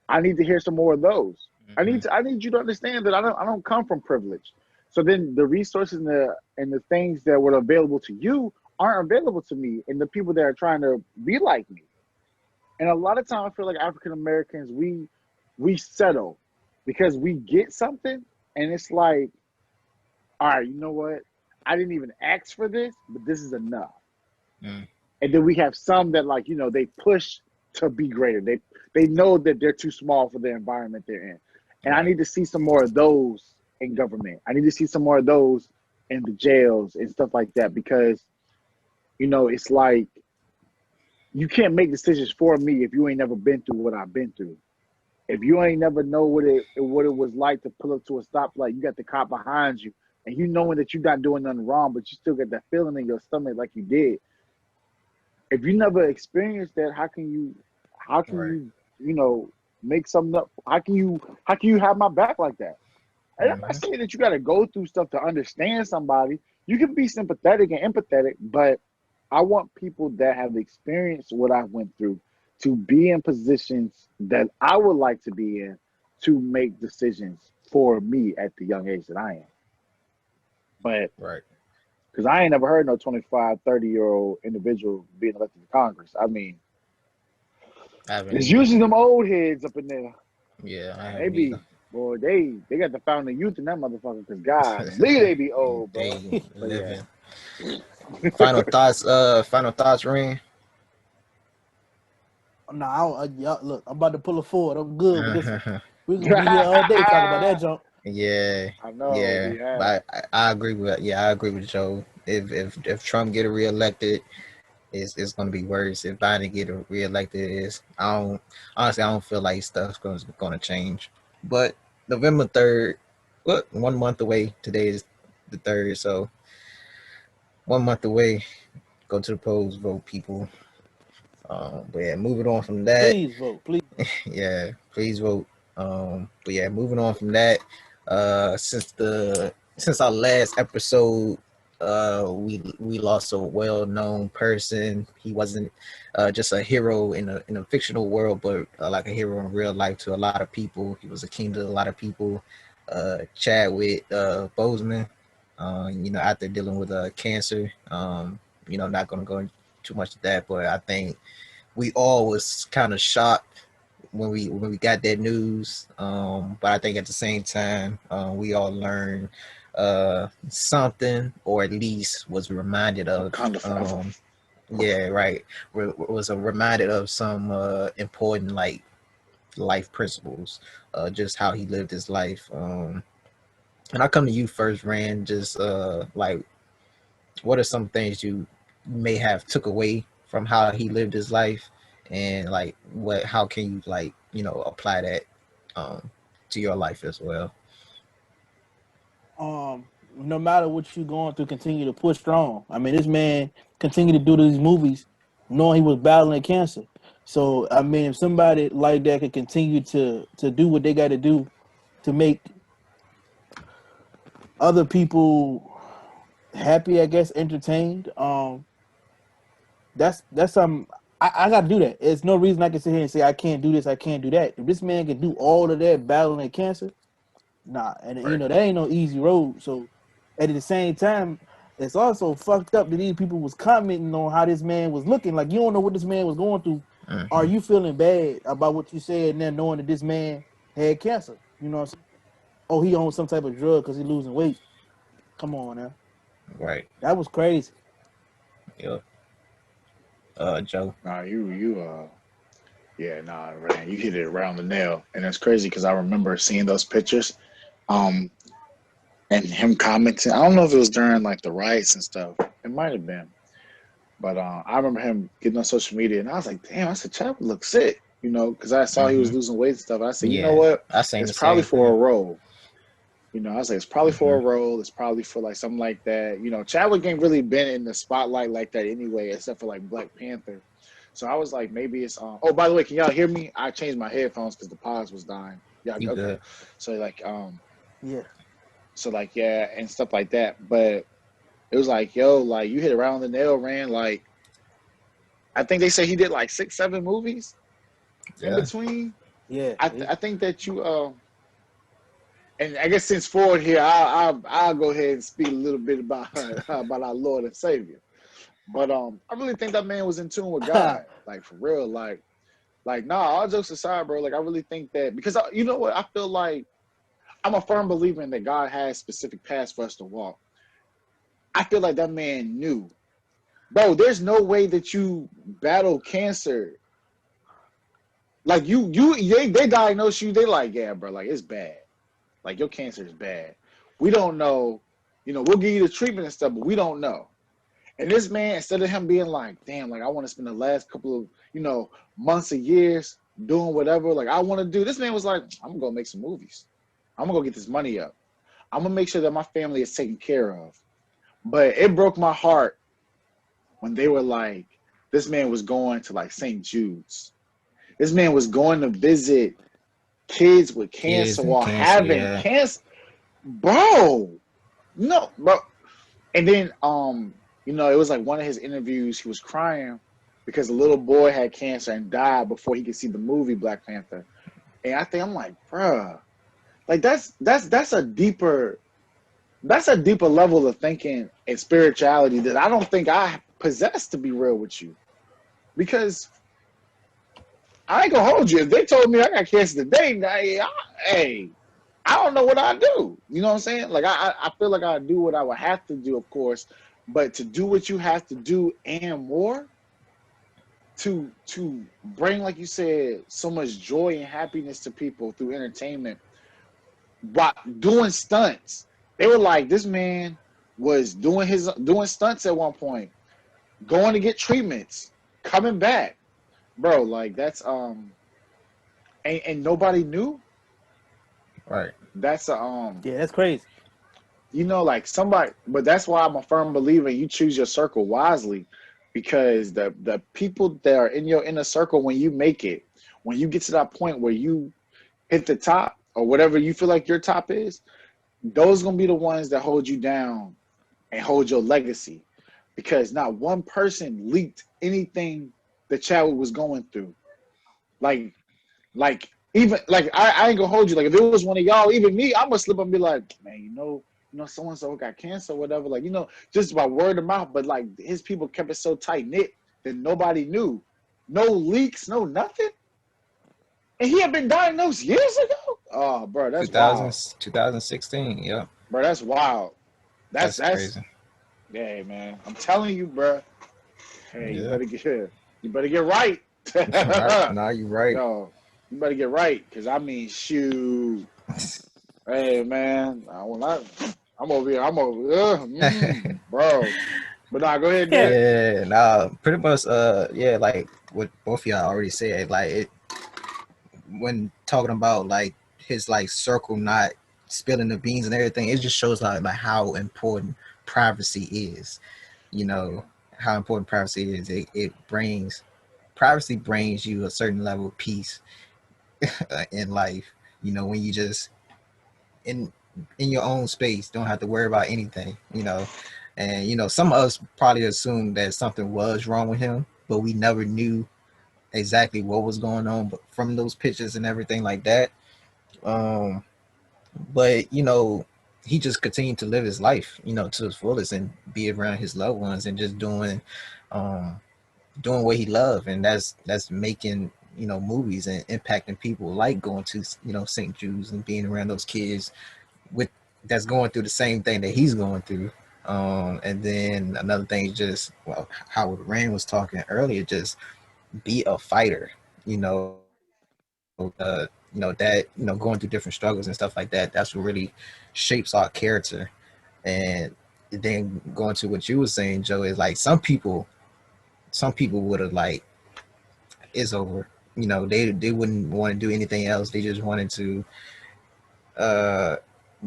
S3: I need to hear some more of those. I need you to understand that I don't come from privilege. So then the resources and the things that were available to you aren't available to me and the people that are trying to be like me. And a lot of times I feel like African Americans, we settle because we get something and it's like, all right, you know what? I didn't even ask for this, but this is enough. And then we have some that, like, they push to be greater. They know that they're too small for the environment they're in. And I need to see some more of those in government. I need to see some more of those in the jails and stuff like that, because, it's like, you can't make decisions for me if you ain't never been through what I've been through. If you ain't never know what it was like to pull up to a stoplight, you got the cop behind you, and you knowing that you're not doing nothing wrong, but you still get that feeling in your stomach like you did. If you never experienced that, how can you make something up? How can you have my back like that? And I'm not saying that you got to go through stuff to understand somebody. You can be sympathetic and empathetic, but I want people that have experienced what I went through to be in positions that I would like to be in to make decisions for me at the young age that I am. But because I ain't never heard no 25, 30-year-old individual being elected to Congress. I mean, it's usually them old heads up in there.
S1: Yeah,
S3: they be, boy, they got the fountain of youth in that motherfucker, because God, they be old, bro.
S1: They living. Final thoughts, Rain?
S2: No, look, I'm about to pull it forward. I'm good with this one. We gonna be here all day talking about that junk.
S1: Yeah,
S3: I know.
S1: Yeah, but I agree with Joe. If Trump get reelected, it's gonna be worse. If Biden get reelected, I don't feel like stuff's gonna change. But November 3rd, 1 month away. Today is the 3rd, so 1 month away. Go to the polls, vote, people. But yeah, moving on from that.
S2: Please vote, please.
S1: Yeah, please vote. But yeah, moving on from that. Since our last episode, we lost a well-known person. He wasn't just a hero in a fictional world, but like a hero in real life to a lot of people. He was a king to a lot of people. Chadwick Boseman. After dealing with cancer. Not gonna go into too much of that, but I think we all was kind of shocked when we got that news. But I think at the same time, we all learned something, or at least was reminded of. Was reminded of some important life principles, just how he lived his life. And I come to you first, Rand. Just what are some things you may have took away from how he lived his life, and how can you apply that to your life as well?
S2: No matter what you're going through, continue to push strong. I mean, this man continued to do these movies knowing he was battling cancer. So I mean, if somebody like that could continue to do what they got to do to make other people happy, I guess, entertained. That's something I got to do that. There's no reason I can sit here and say I can't do this, I can't do that. If this man can do all of that battling cancer, nah, and
S1: Right.
S2: that ain't no easy road. So at the same time, it's also fucked up that these people was commenting on how this man was looking. Like, you don't know what this man was going through. Are you feeling bad about what you said now, knowing that this man had cancer? You know what I'm saying? Oh, he on some type of drug because he losing weight. Come on now.
S1: Right.
S2: That was crazy.
S1: Yep. Joe.
S3: Nah, yeah, nah, man, you hit it around the nail, and it's crazy because I remember seeing those pictures, um, and him commenting. I don't know if it was during like the riots and stuff. It might have been, but I remember him getting on social media, and I was like, damn, I said, Chadwick looks sick, because I saw he was losing weight and stuff. I said, you know
S1: Yeah,
S3: what?
S1: I seen
S3: It's
S1: the
S3: probably
S1: same
S3: for a
S1: thing.
S3: role. I was like, it's probably for a role. It's probably for like something like that. Chadwick ain't really been in the spotlight like that anyway, except for like Black Panther. So I was like, maybe it's oh, by the way, can y'all hear me? I changed my headphones because the pause was dying. Yeah,
S1: You
S3: okay.
S1: good?
S3: So like
S2: Yeah.
S3: so like yeah, and stuff like that. But it was like, yo, like you hit around the nail, Rand. Like I think they say he did like 6, 7 movies in
S1: Yeah.
S3: between.
S2: Yeah.
S3: I think that you and I guess since Ford here, I'll go ahead and speak a little bit about about our Lord and Savior. But I really think that man was in tune with God, like for real. Like nah, all jokes aside, bro. Like I really think that because you know what, I feel like I'm a firm believer in that God has specific paths for us to walk. I feel like that man knew, bro. There's no way that you battle cancer. Like they diagnose you. They like, yeah, bro. Like it's bad. Like your cancer is bad. We don't know. We'll give you the treatment and stuff, but we don't know. And this man, instead of him being like, damn, like I want to spend the last couple of, months or years doing whatever, like I want to do, this man was like, I'm gonna go make some movies. I'm gonna go get this money up. I'm gonna make sure that my family is taken care of. But it broke my heart when they were like, this man was going to like St. Jude's. This man was going to visit kids with cancer
S1: Kids and
S3: while
S1: cancer.
S3: having
S1: Yeah.
S3: cancer. Bro, no, bro. And then, it was like one of his interviews, he was crying because the little boy had cancer and died before he could see the movie Black Panther. And I'm like, bruh, like that's a deeper level of thinking and spirituality that I don't think I possess, to be real with you. Because I ain't gonna hold you. If they told me I got cancer today, hey, I don't know what I do. You know what I'm saying? Like I feel like I do what I would have to do, of course, but to do what you have to do and more to bring, like you said, so much joy and happiness to people through entertainment, but doing stunts. They were like, this man was doing stunts at one point, going to get treatments, coming back, bro. Like that's and nobody knew.
S1: Right.
S3: That's
S2: Yeah, that's crazy.
S3: like somebody, but that's why I'm a firm believer you choose your circle wisely, because the people that are in your inner circle, when you make it, when you get to that point where you hit the top or whatever you feel like your top is, those gonna be the ones that hold you down and hold your legacy, because not one person leaked anything that Chadwick was going through. Like even like I ain't gonna hold you. Like if it was one of y'all, even me, I'm gonna slip up and be like, man, so and so got cancer or whatever. Like, just by word of mouth. But like his people kept it so tight knit that nobody knew. No leaks, no nothing. And he had been diagnosed years ago. Oh, bro, that's
S1: 2000,
S3: wild.
S1: 2016. Yep.
S3: Bro, that's wild.
S1: That's
S3: That's
S1: crazy.
S3: yeah, man. I'm telling you, bro. Hey, you
S1: Yeah.
S3: better get here. You better get right.
S1: Right. Nah, you right.
S3: Yo, you better get right, because I mean, shoot. Hey, man. I'm over here. Bro. But nah, go ahead,
S2: Yeah.
S3: Nick.
S1: Yeah. Nah. Pretty much. Yeah. Like what both of y'all already said. Like it when talking about like his like circle not spilling the beans and everything. It just shows like how important privacy is. You
S3: Oh, yeah.
S1: know how important privacy is. It brings privacy brings you a certain level of peace in life. You know, when you just in in your own space, don't have to worry about anything. You know, and you know, some of us probably assumed that something was wrong with him, but we never knew exactly what was going on. But from those pictures and everything like that, um, but you know, he just continued to live his life, you know, to his fullest and be around his loved ones and just um, doing what he loved, and that's making you know movies and impacting people, like going to you know St. Jude's and being around those kids with that's going through the same thing that he's going through. And then another thing is just well, how Rain was talking earlier, just be a fighter. You know, you know that you know going through different struggles and stuff like that. That's what really shapes our character. And then going to what you were saying, Joe, is like some people would have like it's over. You know, they wouldn't want to do anything else. They just wanted to uh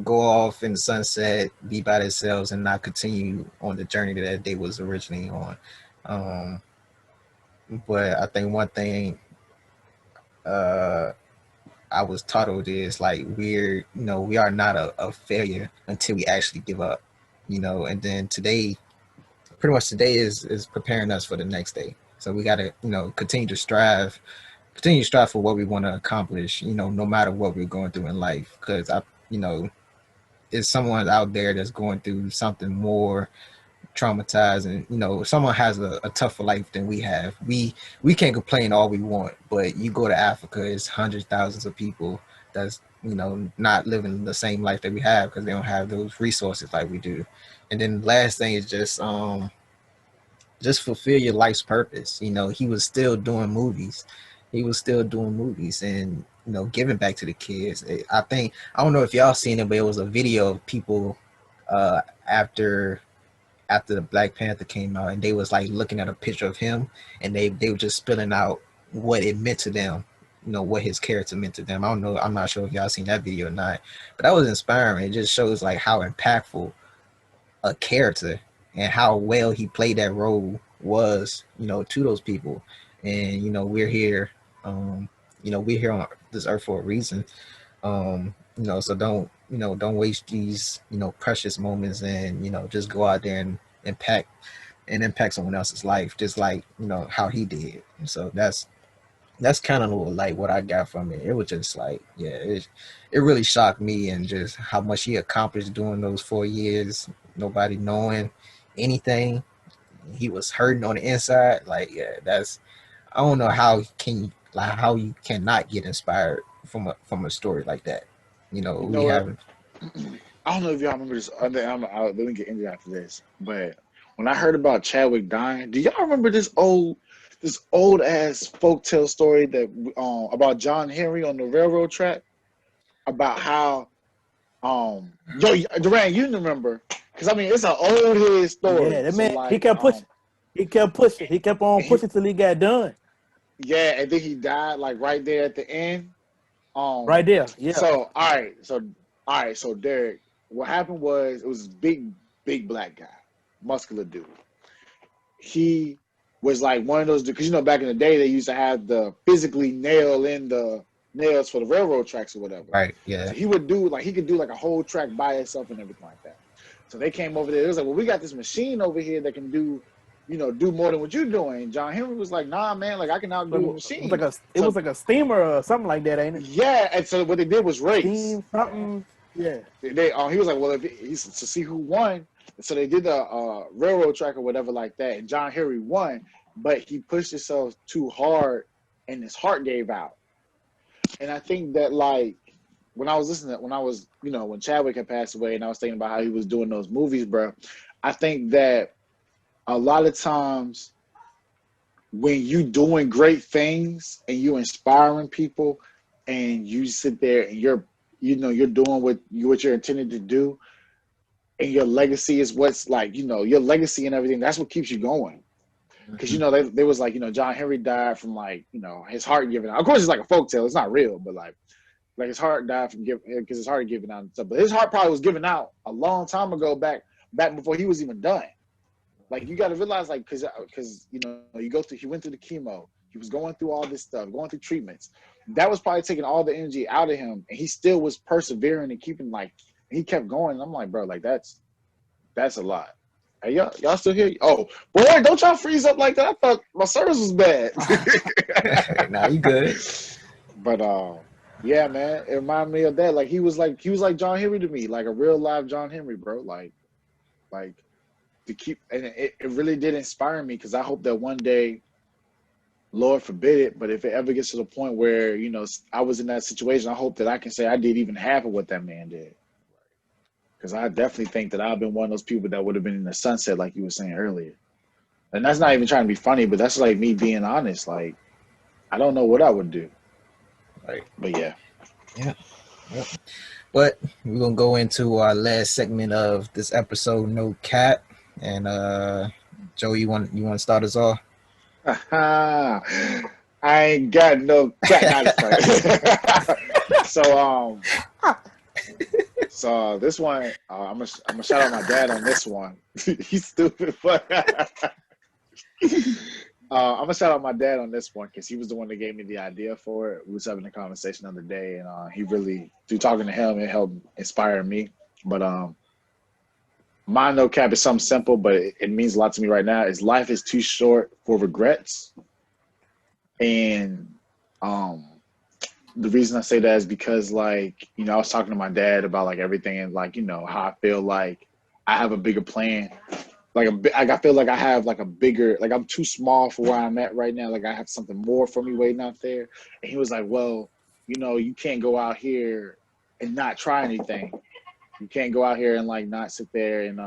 S1: go off in the sunset, be by themselves, and not continue on the journey that they was originally on. Um, but I think one thing uh, I was taught of is like we're you know we are not a failure until we actually give up. You know, and then today, pretty much today is preparing us for the next day. So we got to you know continue to strive for what we want to accomplish. You know, no matter what we're going through in life, because I you know is someone out there that's going through something more traumatized, and you know someone has a tougher life than we have. We can't complain all we want, but you go to Africa, it's hundreds thousands of people that's you know not living the same life that we have because they don't have those resources like we do. And then the last thing is just fulfill your life's purpose. You know, he was still doing movies. He was still doing movies and you know giving back to the kids. I think I don't know if y'all seen it, but it was a video of people uh, after after the Black Panther came out, and they was like looking at a picture of him, and they were just spilling out what it meant to them. You know what his character meant to them. I don't know. I'm not sure if y'all seen that video or not, but that was inspiring. It just shows like how impactful a character and how well he played that role was, you know, to those people. And you know, we're here, you know, we're here on this earth for a reason. You know, so don't waste these, you know, precious moments, and you know, just go out there and impact someone else's life, just like you know how he did. And so that's kind of like what I got from it. It was just like, yeah, it really shocked me, and just how much he accomplished during those 4 years. Nobody knowing anything. He was hurting on the inside. Like, yeah, that's I don't know how you cannot get inspired from a story like that. You know,
S3: You
S1: we
S3: know what?
S1: haven't
S3: I don't know if y'all remember this. Let me get into after this. But when I heard about Chadwick dying, do y'all remember this old ass folktale story that about John Henry on the railroad track about how yo Duran, you remember? Because I mean it's an old head
S2: Yeah,
S3: story.
S2: that
S3: So
S2: man, he
S3: like
S2: kept pushing. He kept pushing. He kept on
S3: he
S2: pushing till he got done.
S3: yeah, and then he died like right there at the end.
S2: Right
S3: Um,
S2: there. Yeah.
S3: so all right, so Derek, what happened was it was this big black guy, muscular dude. He was like one of those because you know back in the day they used to have the physically nail in the nails for the railroad tracks or whatever.
S1: right. Yeah,
S3: So he would do like he could do like a whole track by itself and everything like that. So they came over there. It was like, well, we got this machine over here that can do, you know, do more than what you're doing. And John Henry was like, nah, man, like I can outdo a machine.
S2: It was
S3: So
S2: like a steamer or something like that, ain't it?
S3: yeah, and so what they did was race.
S2: Steam something. Yeah.
S3: They he was like, well, if he's to see who won. So they did the railroad track or whatever like that, and John Henry won, but he pushed himself too hard, and his heart gave out. And I think that like when I was listening, when I was you know when Chadwick had passed away, and I was thinking about how he was doing those movies, bro. I think that a lot of times when you doing great things and you inspiring people, and you sit there and you're doing what you're intended to do, and your legacy is what's like your legacy and everything. That's what keeps you going. Because
S1: hmm
S3: they was like John Henry died from like his heart giving out. Of course, it's like a folk tale. It's not real, but like his heart died from because his heart giving out and stuff. But his heart probably was given out a long time ago, back before he was even done. Like you got to realize, like, because he went through the chemo, He was going through all this stuff, going through treatments. That was probably taking all the energy out of him, and he still was persevering and keeping he kept going. And I'm like, bro, that's a lot. Hey, y'all still here? Oh, boy, don't y'all freeze up like that. I thought my service was bad.
S1: Nah, you good.
S3: But yeah, man, it reminded me of that. Like he was like John Henry to me, like a real live John Henry, bro. Like to keep, and it really did inspire me, because I hope that one day, Lord forbid it, but if it ever gets to the point where, you know, I was in that situation, I hope that I can say I did even half of what that man did. Because I definitely think that I've been one of those people that would have been in the sunset, like you were saying earlier. And that's not even trying to be funny, but that's like me being honest. Like, I don't know what I would do.
S1: Right.
S3: But yeah.
S1: Yeah. Yep. But we're gonna go into our last segment of this episode, No Cap. And Joe, you want to start us off?
S3: I ain't got no cat. So this one, I'm gonna shout out my dad on this one. He's stupid, but I'm gonna shout out my dad on this one, because he was the one that gave me the idea for it. We was having a conversation the other day, and he really, through talking to him, it helped inspire me. But my no cap is something simple, but it means a lot to me right now. Is life is too short for regrets. And the reason I say that is because, like, you know, I was talking to my dad about like everything, and like, you know, how I feel like I have a bigger plan. Like I feel like I have like a bigger, like I'm too small for where I'm at right now. Like I have something more for me waiting out there. And he was like, well, you know, you can't go out here and not try anything. You can't go out here and like not sit there and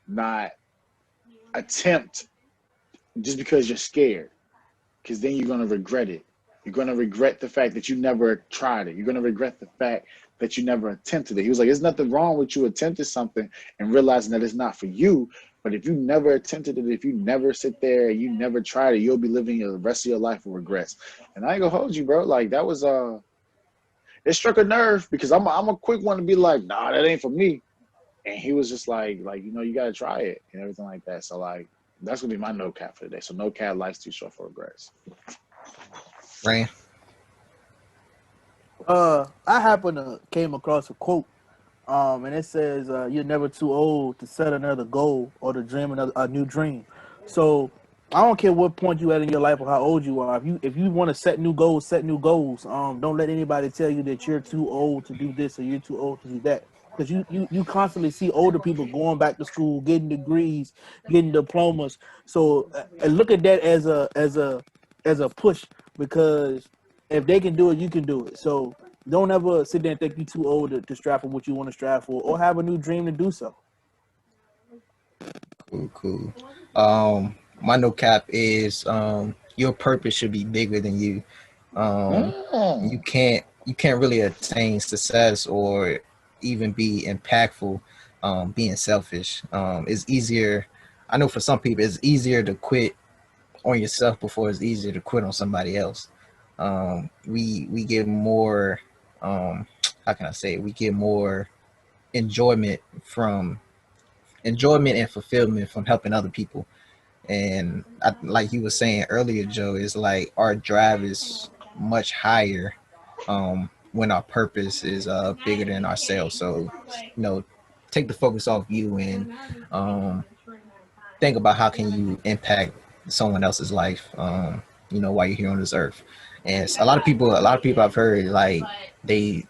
S3: not attempt just because you're scared, because then you're going to regret it. You're going to regret the fact that you never tried it. You're going to regret the fact that you never attempted it. He was like, there's nothing wrong with you attempting something and realizing that it's not for you. But if you never attempted it, if you never sit there and you never tried it, you'll be living the rest of your life with regrets. And I ain't gonna hold you, bro. Like that was it struck a nerve, because I'm a quick one to be like, nah, that ain't for me. And he was just like, you know, you got to try it and everything like that. So like, that's going to be my no cap for today. So no cap, life's too short for regrets.
S1: Rain.
S2: I happened to came across a quote, and it says, "You're never too old to set another goal or to dream a new dream." So I don't care what point you at in your life or how old you are. If you want to set new goals, set new goals. Don't let anybody tell you that you're too old to do this or you're too old to do that. Because you constantly see older people going back to school, getting degrees, getting diplomas. So look at that as a push, because if they can do it, you can do it. So don't ever sit there and think you're too old to strive for what you want to strive for, or have a new dream to do so.
S1: Cool. My no cap is your purpose should be bigger than you. You can't really attain success or even be impactful being selfish. It's easier. I know for some people it's easier to quit on yourself before it's easier to quit on somebody else. We get more how can I say it? We get more enjoyment and fulfillment from helping other people. And like you were saying earlier, Joe, is like our drive is much higher when our purpose is bigger than ourselves. So, you know, take the focus off you and think about how can you impact someone else's life, you know, while you're here on this earth. And a lot of people I've heard, like they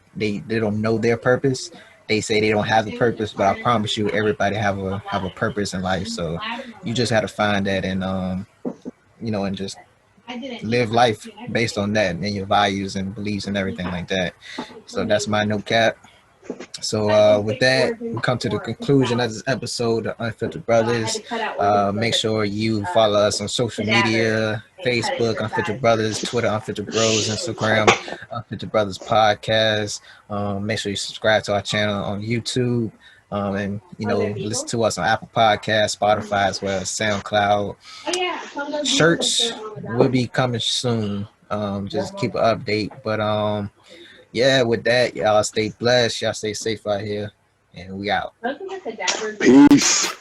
S1: don't know their purpose. They say they don't have the purpose, but I promise you, everybody have a purpose in life. So you just have to find that, and you know, and just live life based on that and your values and beliefs and everything like that. So that's my no cap. So with that, we come to the conclusion of this episode of Unfiltered Brothers. Make sure you follow us on social media: Facebook, Unfiltered Brothers; Twitter, Unfiltered Bros; Instagram, Unfiltered Brothers Podcast. Make sure you subscribe to our channel on YouTube. And, you know, listen to us on Apple Podcasts, Spotify, as well as SoundCloud. Shirts will be coming soon. Just keep an update. But yeah, with that, y'all stay blessed. Y'all stay safe out here. And we out.
S3: Peace.